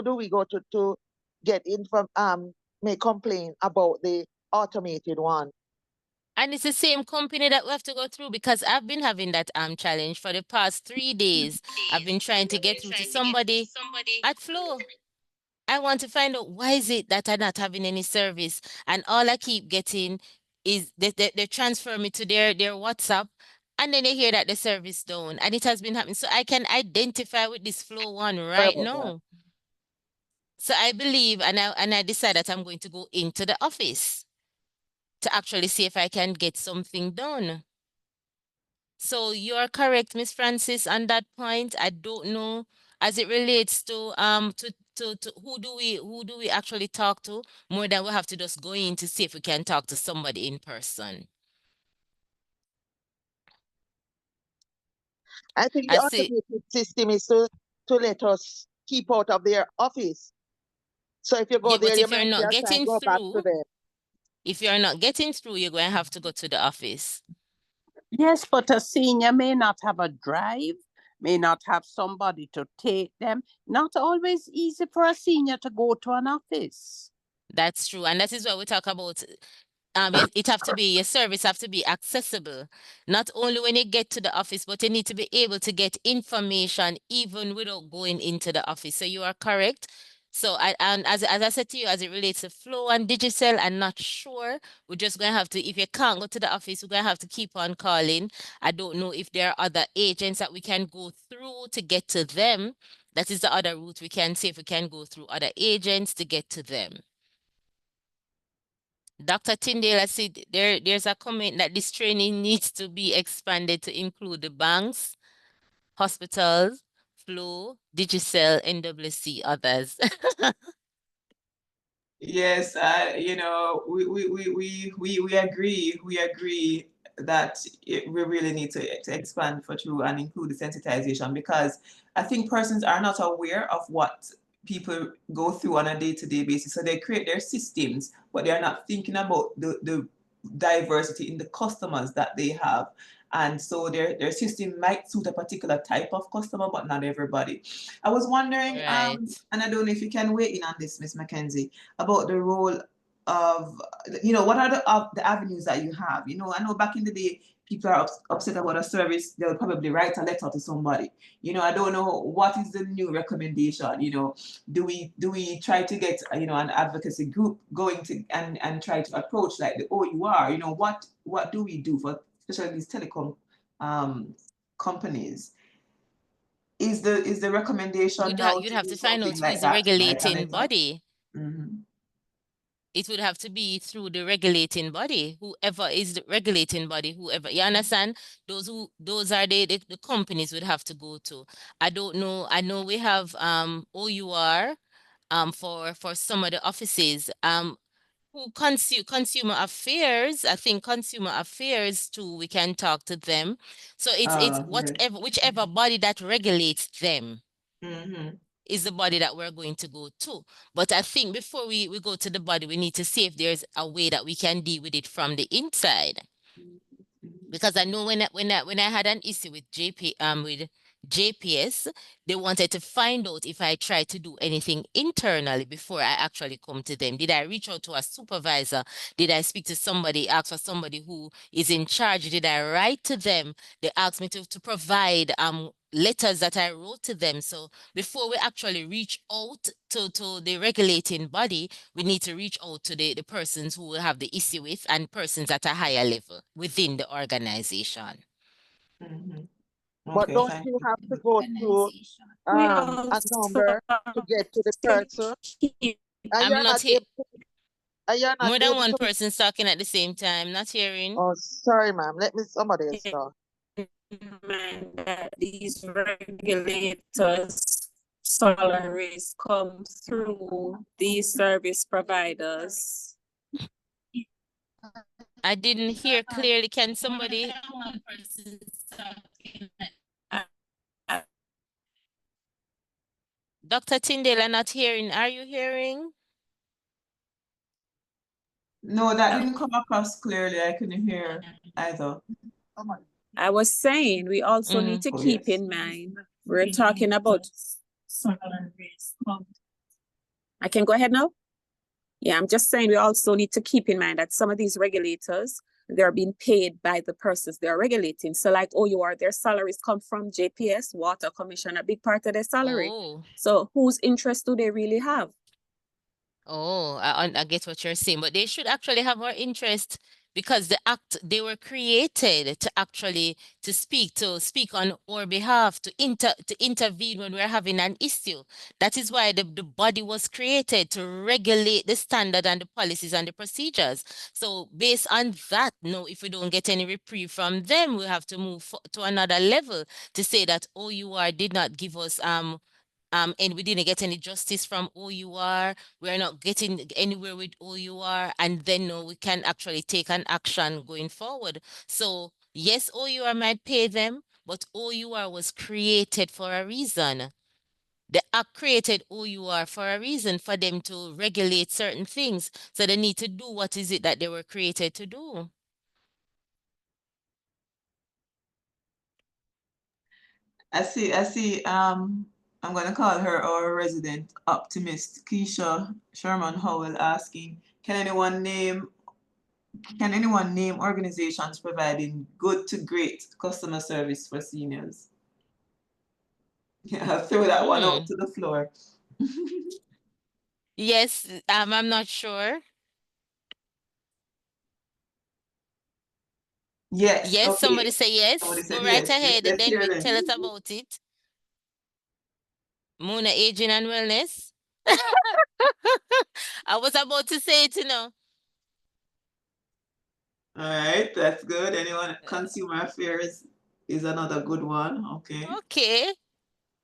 do we go to get make complaint about the automated one? and it's the same company that we have to go through, because I've been having that challenge for the past 3 days. I've been trying to get through to somebody at Flow. I want to find out why is it that I'm not having any service, and all I keep getting is they transfer me to their WhatsApp, and then they hear that the service down, and it has been happening. So I can identify with this Flow one Sorry right about that. now. So I believe, and I decide that I'm going to go into the office to actually see if I can get something done. So you're correct, Miss Francis, on that point. I don't know as it relates to who do we actually talk to, more than we have to just go in to see if we can talk to somebody in person. I think I the see. automated system is to let us keep out of their office. So if you go Yeah, there, but you if you're might be not assigned getting go back to through, them. you're going to have to go to the office. Yes, but a senior may not have a drive, may not have somebody to take them. Not always easy for a senior to go to an office. That's true, and that is why we talk about it have to be, your service have to be accessible, not only when you get to the office, but you need to be able to get information even without going into the office. So you are correct. So and as I said to you, as it relates to Flow and Digicel, I'm not sure. We're just gonna have to, if you can't go to the office, we're gonna have to keep on calling. I don't know if there are other agents that we can go through to get to them. That is the other route we can see, if we can go through other agents to get to them. Dr. Tyndale, I see there's a comment that this training needs to be expanded to include the banks, hospitals, Flow, Digicel, NWC, others. Yes, you know, we agree. We agree that we really need to expand for true and include the sensitization, because I think persons are not aware of what people go through on a day-to-day basis. So they create their systems, but they are not thinking about the diversity in the customers that they have. And so their system might suit a particular type of customer, but not everybody. I was wondering, Right. and I don't know if you can weigh in on this, Miss Mackenzie, about the role of, you know, what are the avenues that you have? You know, I know back in the day, people are upset about a service, they'll probably write a letter to somebody. You know, I don't know what is the new recommendation. You know, do we try to get, you know, an advocacy group going to and try to approach like the OUR? You know, what do we do for especially these telecom companies? Is the recommendation now You'd to have do to find out something who is like the that, like a regulating letter? body. Mm-hmm. It would have to be through the regulating body, whoever is the regulating body, whoever, you understand? Those are the companies would have to go to. I don't know. I know we have OUR for some of the offices. Who consumer affairs, I think consumer affairs too, we can talk to them. So it's Yes. whichever body that regulates them Mm-hmm. is the body that we're going to go to. But I think before we go to the body, we need to see if there's a way that we can deal with it from the inside. Because I know when I had an issue with JPS, they wanted to find out if I tried to do anything internally before I actually come to them. Did I reach out to a supervisor? Did I speak to somebody, ask for somebody who is in charge? Did I write to them? They asked me to provide letters that I wrote to them. So before we actually reach out to the regulating body, we need to reach out to the persons who will have the issue with, and persons at a higher level within the organization. Mm-hmm. But Okay, don't thank you you. have to go through We a number to get to the person? And I'm you're not not here. able to, and you're not More than able one to. person's talking at the same time, not hearing. Oh, sorry, ma'am. Let me somebody else talk. mind that these regulators' salaries come through these service providers. I didn't hear clearly. Can somebody? Dr. Tyndale, I'm not hearing. Are you hearing? No, that didn't come across clearly. I couldn't hear either. I was saying we also need to Oh, keep yes. in mind, we're talking about. I can go ahead now? Yeah, I'm just saying we also need to keep in mind that some of these regulators, they're being paid by the persons they're regulating. So like OUR, their salaries come from JPS, Water Commission, a big part of their salary. Oh, So whose interest do they really have? oh, I get what you're saying, but they should actually have our interest because they were created to actually to speak on our behalf, to intervene when we're having an issue. That is why the body was created to regulate the standard and the policies and the procedures. So based on that, no, if we don't get any reprieve from them, we have to move to another level to say that OUR did not give us and we didn't get any justice from OUR. We're not getting anywhere with OUR, and then no, we can actually take an action going forward. So yes, OUR might pay them, but OUR was created for a reason. The act created OUR for a reason, for them to regulate certain things. So they need to do what is it that they were created to do. I see. I'm gonna call her our resident optimist, Keisha Sherman Howell, asking, can anyone name organizations providing good to great customer service for seniors? Yeah, I'll throw that one out to the floor. Yes, I'm not sure. Yes, Yes, okay. somebody say yes. Somebody said Go right yes. ahead, Let's then hear them. tell us about it. Muna Aging and Wellness. I was about to say it, you know. All right, that's good. Anyone, consumer affairs is another good one. Okay. Okay.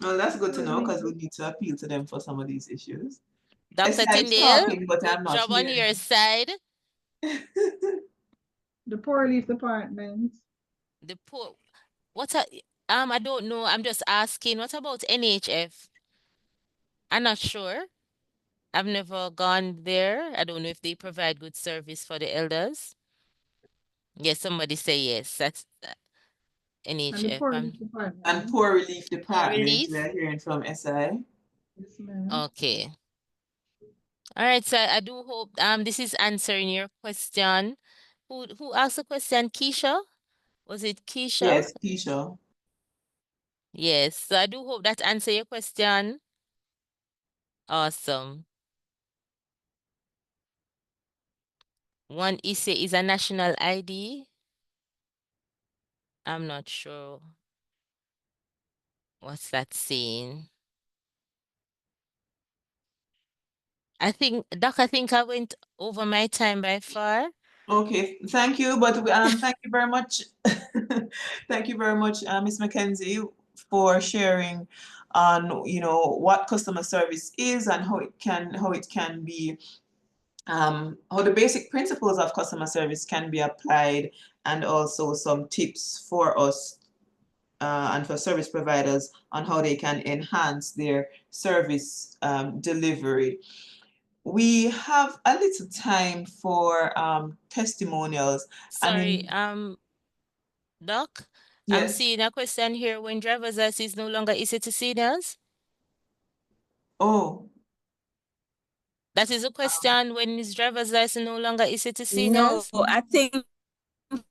Well, that's good to know because we need to appeal to them for some of these issues. Dr. SI is Tyndale, talking, but I'm good not job on hearing. your side. The Poor Relief Department. The poor, I don't know. I'm just asking. What about NHF? I'm not sure. I've never gone there. I don't know if they provide good service for the elders. Yes, somebody say yes. That's And the NHF. Poor Relief Department. And Poor Relief Poor Department, Relief? we are hearing from SI. Yes, ma'am. Okay. All right, so I do hope this is answering your question. Who asked the question? Keisha? Was it Keisha? Yes, Keisha. Yes, so I do hope that answer your question. Awesome. One issue is a national ID. I'm not sure what's that saying. Doc, I think I went over my time by far. Okay, thank you. But thank you very much. Thank you very much, Ms. Mackenzie, for sharing on what customer service is and how it can be how the basic principles of customer service can be applied, and also some tips for us and for service providers on how they can enhance their service delivery. We have a little time for testimonials. Sorry, Doc, I'm Yes. seeing a question here. When driver's license is no longer easy to seniors? Oh. That is a question. When is driver's license no longer easy to No, seniors? I think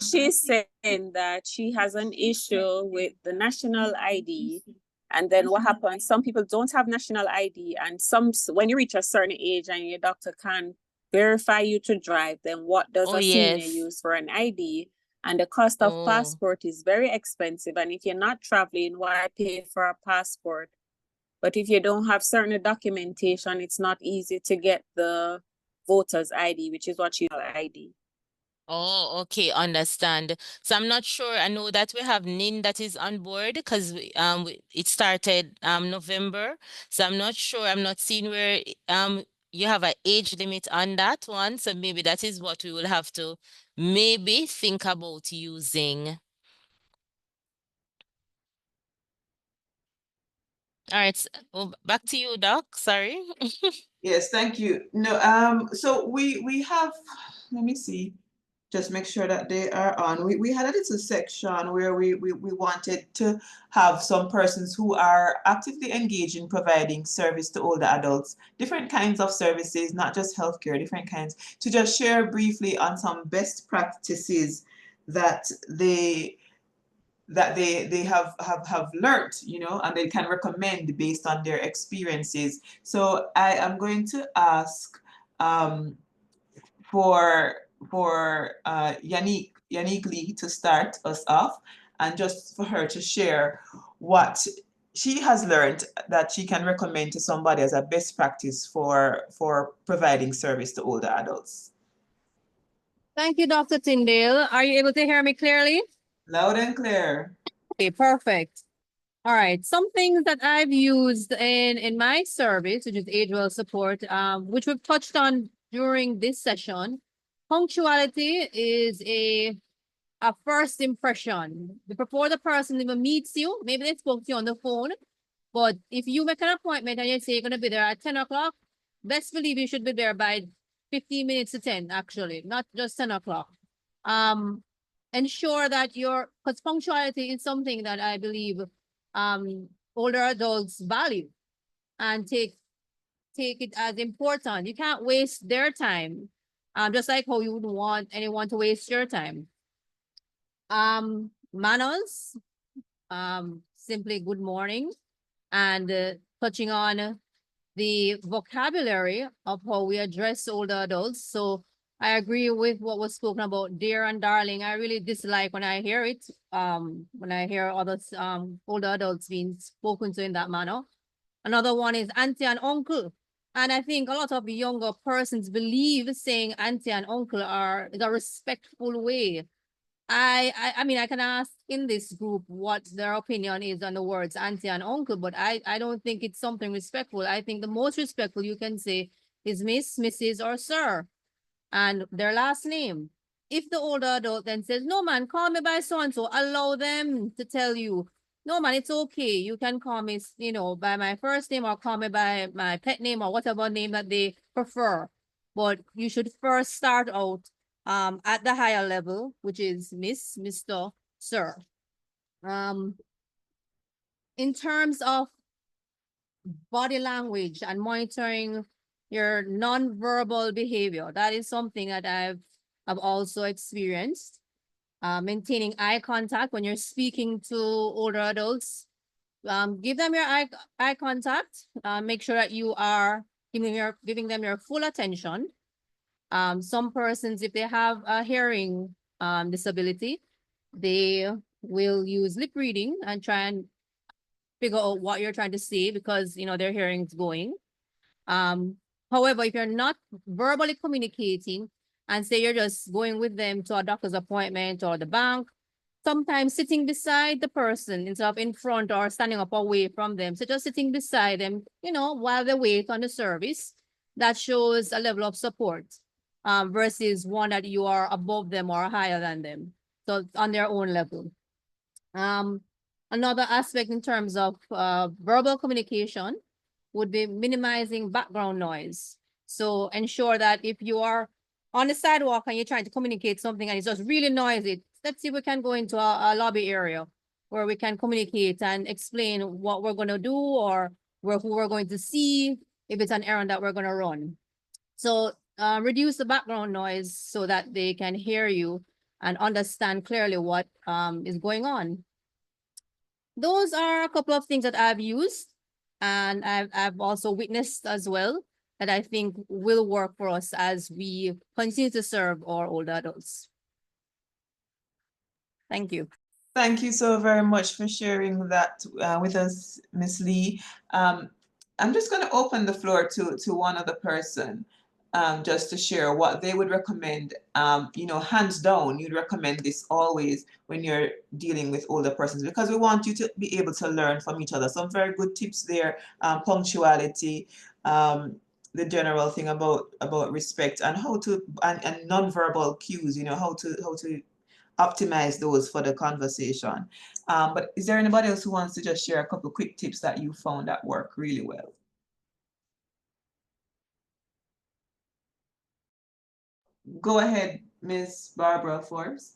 she's saying that she has an issue with the national ID. And then what happens? Some people don't have national ID, and when you reach a certain age and your doctor can verify you to drive, then what does a senior yes. use for an ID? And the cost of passport is very expensive. And if you're not traveling, why pay for a passport? But if you don't have certain documentation, it's not easy to get the voter's ID, which is what she ID. Oh, okay, understand. So I'm not sure. I know that we have NIN that is on board because it started November. So I'm not sure. I'm not seeing where you have an age limit on that one. So maybe that is what we will have to maybe think about using. All right, back to you, Doc. Sorry. Yes, thank you. No, so we have, let me see, just make sure that they are on. We had a little section where we wanted to have some persons who are actively engaged in providing service to older adults, different kinds of services, not just healthcare, different kinds, to just share briefly on some best practices that they have learned, you know, and they can recommend based on their experiences. So I am going to ask for Yannick Lee to start us off, and just for her to share what she has learned that she can recommend to somebody as a best practice for providing service to older adults. Thank you, Dr. Tyndale. Are you able to hear me clearly? Loud and clear. Okay, perfect. All right, some things that I've used in my service, which is age well support, which we've touched on during this session. Punctuality is a first impression. Before the person even meets you, maybe they spoke to you on the phone, but if you make an appointment and you say you're going to be there at 10 o'clock, best believe you should be there by 15 minutes to 10, actually, not just 10 o'clock. Ensure that because punctuality is something that I believe older adults value and take it as important. You can't waste their time, just like how you wouldn't want anyone to waste your time. Manners, simply good morning, and touching on the vocabulary of how we address older adults. So I agree with what was spoken about dear and darling. I really dislike when I hear it, when I hear others, older adults being spoken to in that manner. Another one is auntie and uncle. And I think a lot of younger persons believe saying auntie and uncle is a respectful way. I mean, I can ask in this group what their opinion is on the words auntie and uncle, but I don't think it's something respectful. I think the most respectful you can say is Miss, Mrs., or Sir, and their last name. If the older adult then says, no man, call me by so-and-so, allow them to tell you, no man, it's okay. You can call me, you know, by my first name or call me by my pet name or whatever name that they prefer. But you should first start out at the higher level, which is Miss, Mr., Sir. In terms of body language and monitoring your non-verbal behavior, that is something that I've also experienced. Maintaining eye contact when you're speaking to older adults. Give them your eye contact. Make sure that you are giving them your full attention. Some persons, if they have a hearing disability, they will use lip reading and try and figure out what you're trying to say because, you know, their hearing is going. However, if you're not verbally communicating and say you're just going with them to a doctor's appointment or the bank, sometimes sitting beside the person instead of in front or standing up away from them. So just sitting beside them, you know, while they wait on the service, that shows a level of support versus one that you are above them or higher than them. So on their own level. Another aspect in terms of verbal communication would be minimizing background noise. So ensure that if you are on the sidewalk and you're trying to communicate something and it's just really noisy, let's see if we can go into a lobby area where we can communicate and explain what we're going to do or who we're going to see, if it's an errand that we're going to run. So reduce the background noise so that they can hear you and understand clearly what is going on. Those are a couple of things that I've used and I've also witnessed as well that I think will work for us as we continue to serve our older adults. Thank you. Thank you so very much for sharing that with us, Ms. Lee. I'm just going to open the floor to one other person just to share what they would recommend. You know, hands down, you'd recommend this always when you're dealing with older persons because we want you to be able to learn from each other. Some very good tips there, punctuality, the general thing about respect and how to and non-verbal cues, you know, how to optimize those for the conversation. But is there anybody else who wants to just share a couple of quick tips that you found that work really well? Go ahead, Ms. Barbara Forbes.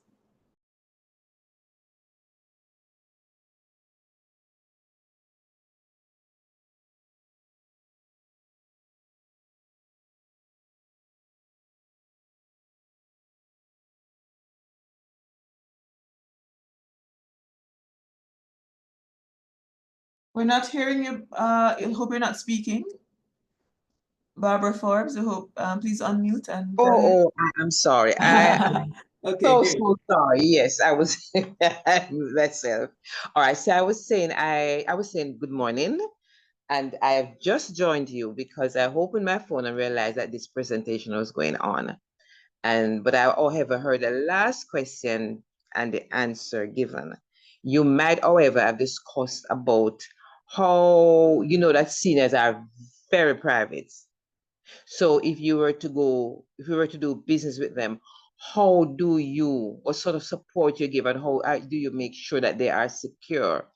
We're not hearing you. I hope you're not speaking. Barbara Forbes, I hope, please unmute and go ahead. Oh, I'm sorry. I'm Okay, so, great. so sorry. Yes, I was myself. All right. So I was saying, I was saying good morning, and I have just joined you because I opened my phone and realized that this presentation was going on. But I, however, heard the last question and the answer given. You might, however, have discussed about how, you know, that seniors are very private. So if you were to do business with them, how do you, what sort of support you give, and how do you make sure that they are secure?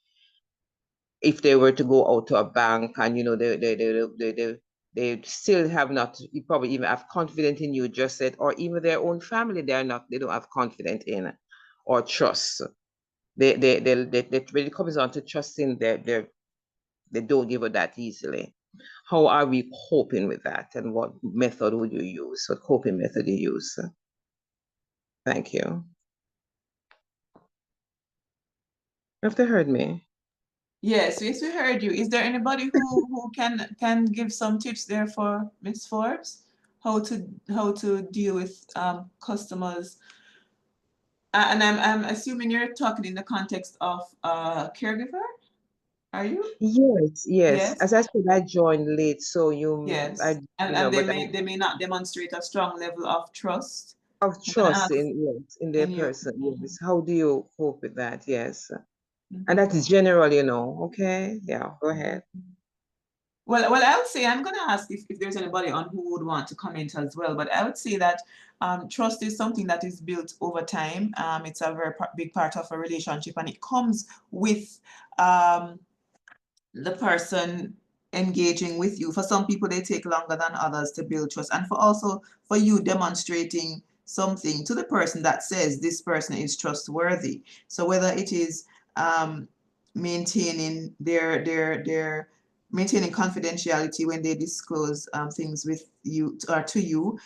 If they were to go out to a bank and, you know, they still have not, you probably even have confidence in you just said, or even their own family, they don't have confidence in or trust. When it comes on to trusting, they don't give it that easily. How are we coping with that, and what method would you use? What coping method you use? Thank you. Have they heard me? Yes, we heard you. Is there anybody who can give some tips there for Ms. Forbes? How to deal with customers? And I'm assuming you're talking in the context of caregiver, are you? Yes. Yes. As I said, I joined late, so Yes. you And know, they but may not demonstrate a strong level of trust. of I'm gonna trust ask in their in you. person. Yes. How do you cope with that? Yes. Mhm. And that is general, you know. Okay. Yeah. Go ahead. Well, I would say, I'm going to ask if there's anybody on who would want to comment as well, but I would say that trust is something that is built over time. It's a very big part of a relationship, and it comes with the person engaging with you. For some people, they take longer than others to build trust, and for you demonstrating something to the person that says this person is trustworthy. So whether it is maintaining maintaining confidentiality when they disclose things with you or to you,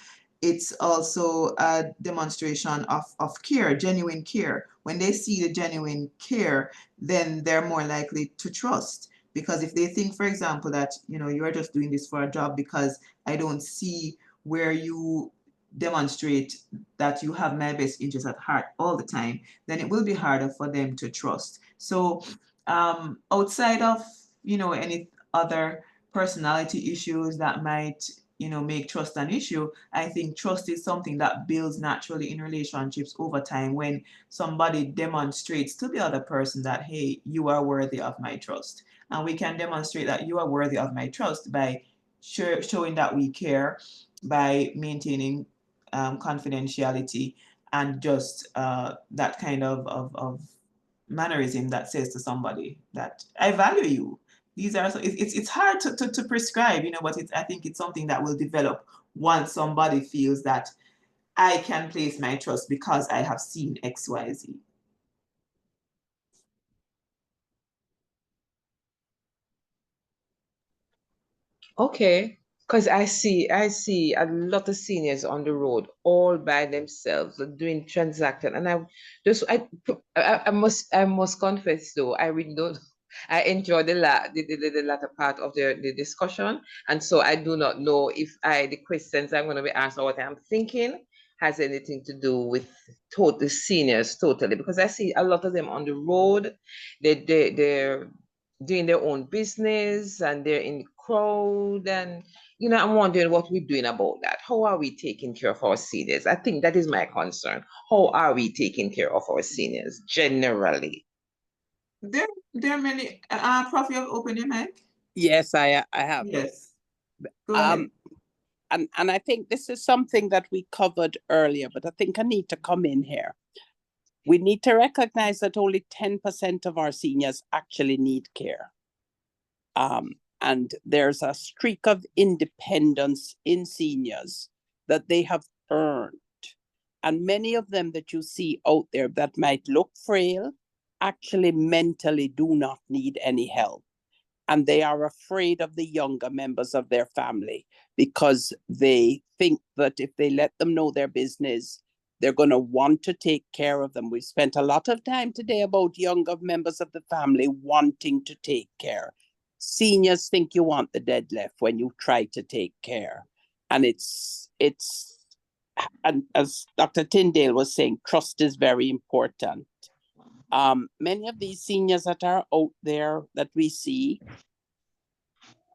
it's also a demonstration of care, genuine care. When they see the genuine care, then they're more likely to trust. Because if they think, for example, that, you know, you're just doing this for a job because I don't see where you demonstrate that you have my best interest at heart all the time, then it will be harder for them to trust. So outside of, you know, any other personality issues that might, you know, make trust an issue, I think trust is something that builds naturally in relationships over time when somebody demonstrates to the other person that, hey, you are worthy of my trust. And we can demonstrate that you are worthy of my trust by showing that we care, by maintaining confidentiality, and just that kind of mannerism that says to somebody that I value you. These are, so it's hard to prescribe, you know, but I think it's something that will develop once somebody feels that I can place my trust because I have seen X, Y, Z. Okay, because I see a lot of seniors on the road all by themselves doing transaction, and I must confess though, I really don't. I enjoy the latter part of the discussion, and so I do not know if the questions I'm going to be asked or what I'm thinking has anything to do with the seniors totally, because I see a lot of them on the road. They're doing their own business and they're in the crowd, and you know, I'm wondering what we're doing about that. How are we taking care of our seniors? I think that is my concern. How are we taking care of our seniors generally? There are many. Prof, you have opened your mic? Yes, I have. Yes. Go ahead. And I think this is something that we covered earlier, but I think I need to come in here. We need to recognize that only 10% of our seniors actually need care. And there's a streak of independence in seniors that they have earned. And many of them that you see out there that might look frail, actually mentally do not need any help. And they are afraid of the younger members of their family because they think that if they let them know their business, they're going to want to take care of them. We've spent a lot of time today about younger members of the family wanting to take care. Seniors think you want the dead left when you try to take care. And and as Dr. Tyndale was saying, trust is very important. Many of these seniors that are out there that we see,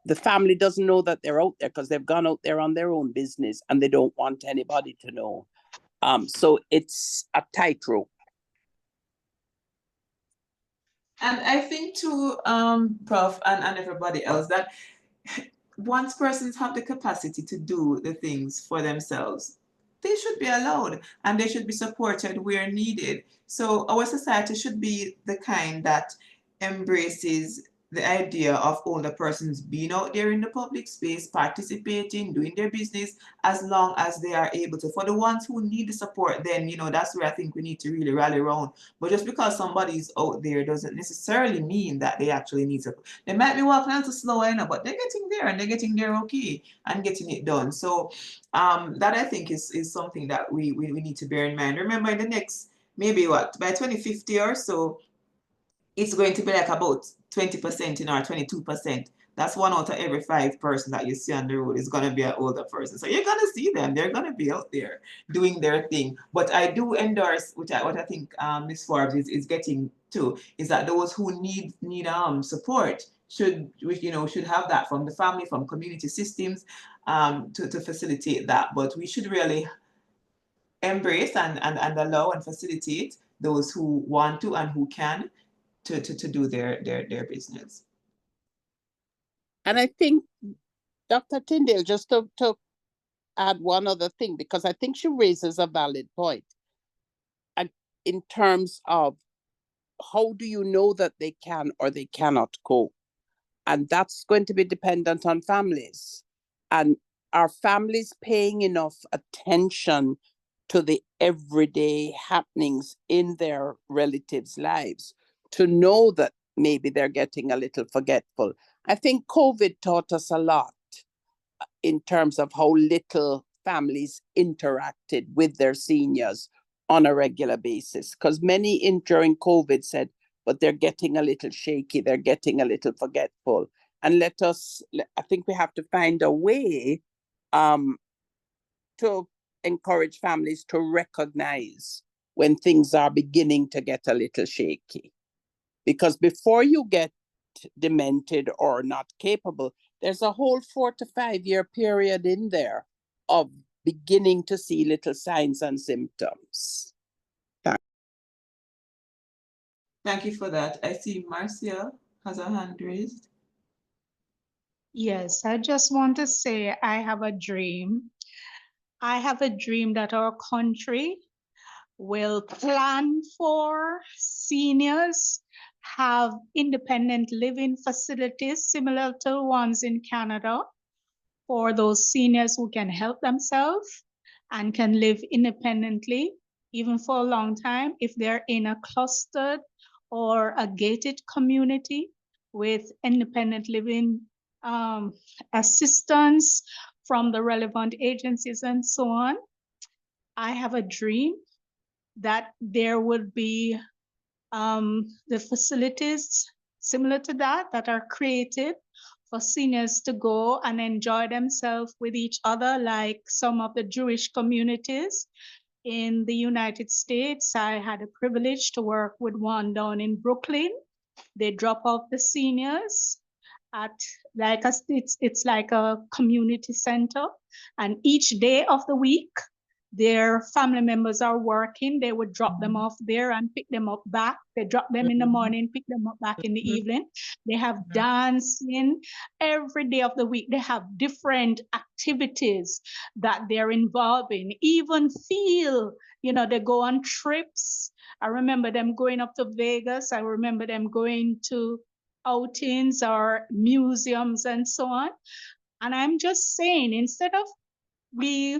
the family doesn't know that they're out there because they've gone out there on their own business and they don't want anybody to know. So it's a tightrope. And I think too, Prof. and everybody else, that once persons have the capacity to do the things for themselves, they should be allowed and they should be supported where needed. So our society should be the kind that embraces the idea of older persons being out there in the public space, participating, doing their business, as long as they are able to. For the ones who need the support, then, you know, that's where I think we need to really rally around. But just because somebody's out there doesn't necessarily mean that they actually need support. They might be walking a little slower, you know, but they're getting there and they're getting there okay and getting it done. So that I think is something that we need to bear in mind. Remember, in the next, maybe what, by 2050 or so, it's going to be like about 20% or 22%. That's 1 out of every 5 person that you see on the road is going to be an older person. So you're going to see them. They're going to be out there doing their thing. But I do endorse, what I think Ms. Forbes is getting to, is that those who need support should have that from the family, from community systems, to facilitate that. But we should really embrace and allow and facilitate those who want to and who can to do their business. And I think Dr. Tyndale, just to add one other thing, because I think she raises a valid point. And in terms of how do you know that they can or they cannot cope? And that's going to be dependent on families. And are families paying enough attention to the everyday happenings in their relatives' lives to know that maybe they're getting a little forgetful? I think COVID taught us a lot in terms of how little families interacted with their seniors on a regular basis, because many during COVID said, but they're getting a little shaky, they're getting a little forgetful. And I think we have to find a way to encourage families to recognize when things are beginning to get a little shaky. Because before you get demented or not capable, there's a whole 4 to 5 year period in there of beginning to see little signs and symptoms. Thank you for that. I see Marcia has her hand raised. Yes, I just want to say I have a dream. I have a dream that our country will plan for seniors, have independent living facilities similar to ones in Canada for those seniors who can help themselves and can live independently, even for a long time, if they're in a clustered or a gated community with independent living assistance from the relevant agencies and so on. I have a dream that there would be the facilities similar to that are created for seniors to go and enjoy themselves with each other, like some of the Jewish communities in the United States. I had a privilege to work with one down in Brooklyn. They drop off the seniors at it's like a community center, and each day of the week their family members are working, they would drop them off there and pick them up back. They drop them in the morning, pick them up back in the evening. They have dancing every day of the week. They have different activities that they're involved in, even feel, you know, they go on trips. I remember them going up to Vegas. I remember them going to outings or museums and so on. And I'm just saying, instead of we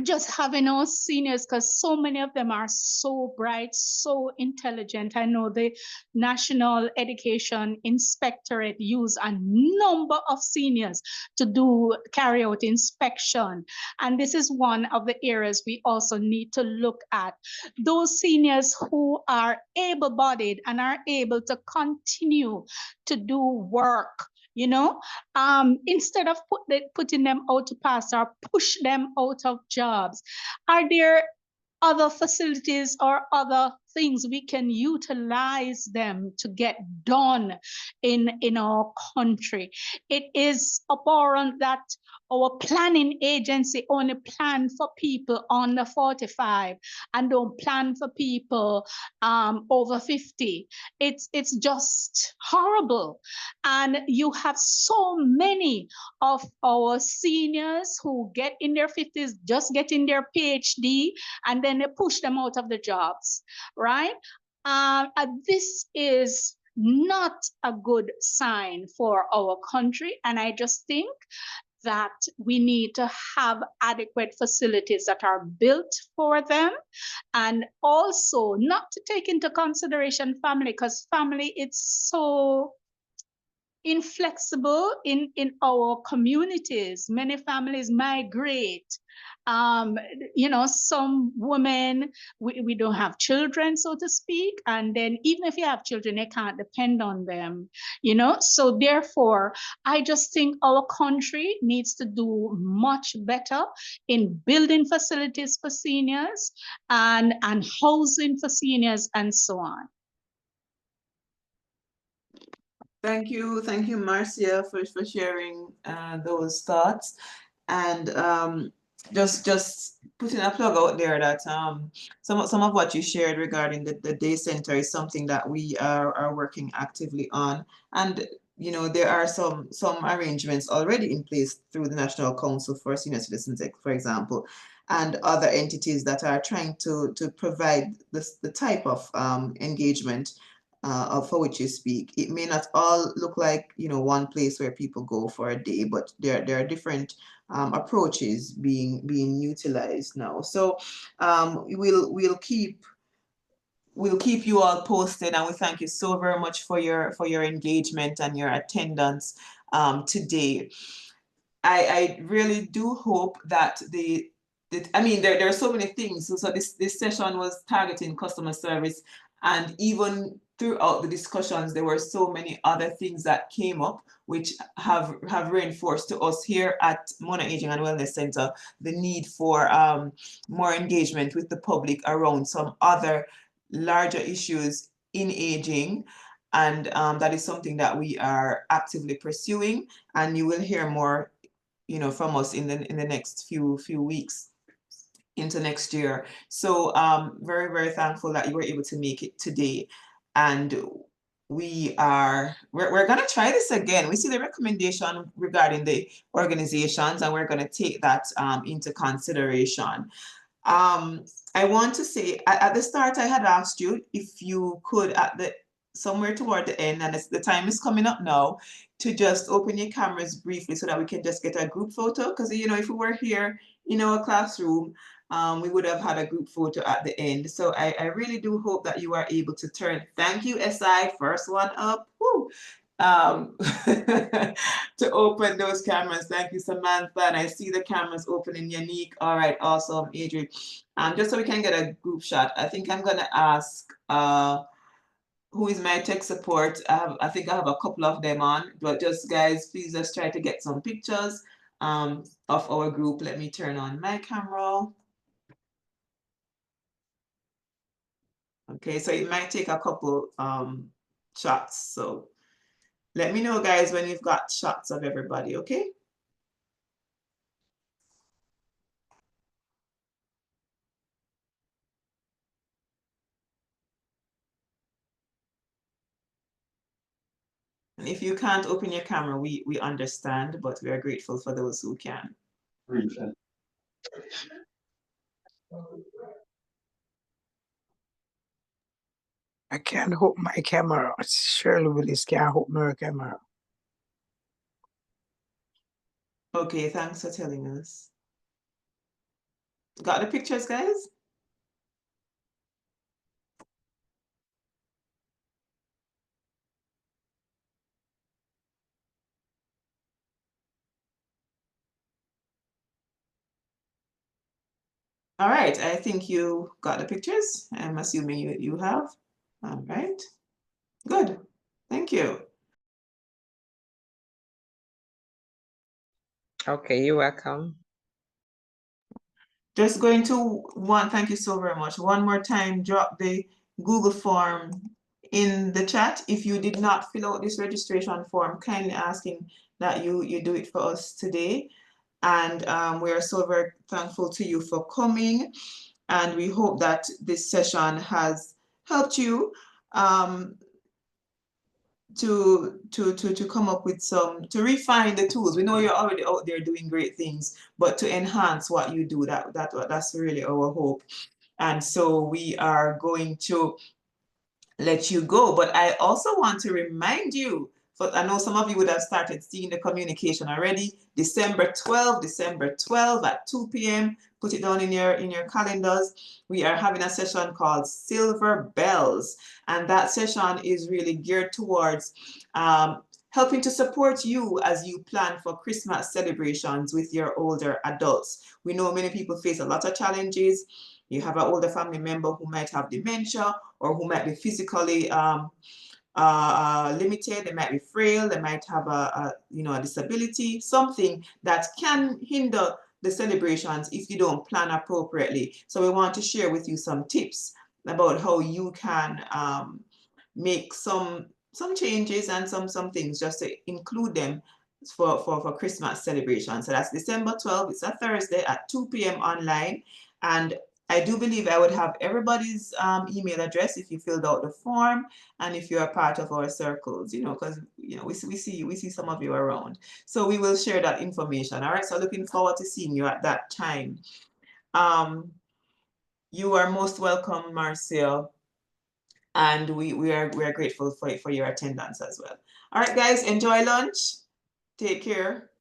just having our seniors, because so many of them are so bright, so intelligent. I know the National Education Inspectorate use a number of seniors to carry out inspection. And this is one of the areas we also need to look at. Those seniors who are able-bodied and are able to continue to do work, you know, instead of putting them out to pasture or push them out of jobs. Are there other facilities or other things we can utilize them to get done in our country? It is abhorrent that our planning agency only plan for people under 45 and don't plan for people over 50. It's just horrible. And you have so many of our seniors who get in their 50s, just getting their PhD, and then they push them out of the jobs, right? This is not a good sign for our country. And I just think that we need to have adequate facilities that are built for them, and also not to take into consideration family, because family, it's so inflexible in our communities. Many families migrate. You know, some women, we don't have children, so to speak. And then even if you have children, they can't depend on them, you know? So therefore, I just think our country needs to do much better in building facilities for seniors and housing for seniors and so on. Thank you, Marcia, for sharing those thoughts, and just putting a plug out there that some of what you shared regarding the day center is something that we are working actively on, and you know, there are some arrangements already in place through the National Council for Senior Citizens, for example, and other entities that are trying to provide the type of engagement for which you speak. It may not all look like, you know, one place where people go for a day, but there are different approaches being utilized now. So we'll keep you all posted, and we thank you so very much for your engagement and your attendance today. I really do hope that I mean, there are so many things. So this session was targeting customer service, and even throughout the discussions, there were so many other things that came up, which have reinforced to us here at Mona Aging and Wellness Center the need for more engagement with the public around some other larger issues in aging. And that is something that we are actively pursuing, and you will hear more, you know, from us in the next few weeks into next year. So very, very thankful that you were able to make it today. And we're going to try this again. We see the recommendation regarding the organizations, and we're going to take that into consideration. I want to say at the start, I had asked you if you could, somewhere toward the end, and the time is coming up now, to just open your cameras briefly so that we can just get a group photo. Because, you know, if we were here in our classroom, we would have had a group photo at the end. So I really do hope that you are able to turn. Thank you, SI, first one up. Woo. To open those cameras. Thank you, Samantha. And I see the cameras opening. Unique. All right, awesome, Adrian. Just so we can get a group shot, I think I'm gonna ask who is my tech support. I think I have a couple of them on, but just guys, please just try to get some pictures of our group. Let me turn on my camera. Okay, so it might take a couple shots. So let me know, guys, when you've got shots of everybody, okay? And if you can't open your camera, we understand, but we are grateful for those who can. I can't open my camera. Shirley Willis can't open her camera. Okay, thanks for telling us. Got the pictures, guys? All right, I think you got the pictures. I'm assuming you have. All right, good. Thank you. Okay, you're welcome. Just going to thank you so very much. One more time, drop the Google form in the chat. If you did not fill out this registration form, kindly asking that you do it for us today. And we are so very thankful to you for coming. And we hope that this session has helped you to come up with to refine the tools. We know you're already out there doing great things, but to enhance what you do, that's really our hope. And so we are going to let you go. But I also want to remind you, I know some of you would have started seeing the communication already. December 12 at 2 p.m. Put it down in your calendars. We are having a session called Silver Bells. And that session is really geared towards helping to support you as you plan for Christmas celebrations with your older adults. We know many people face a lot of challenges. You have an older family member who might have dementia or who might be physically limited, they might be frail, they might have a disability, something that can hinder the celebrations if you don't plan appropriately. So we want to share with you some tips about how you can make some changes and some things just to include them for Christmas celebration. So that's December 12th. It's a Thursday at 2 p.m. online. And I do believe I would have everybody's email address if you filled out the form and if you're a part of our circles, because we see some of you around. So we will share that information. All right. So looking forward to seeing you at that time. You are most welcome, Marcia. And we are grateful for your attendance as well. All right, guys, enjoy lunch. Take care.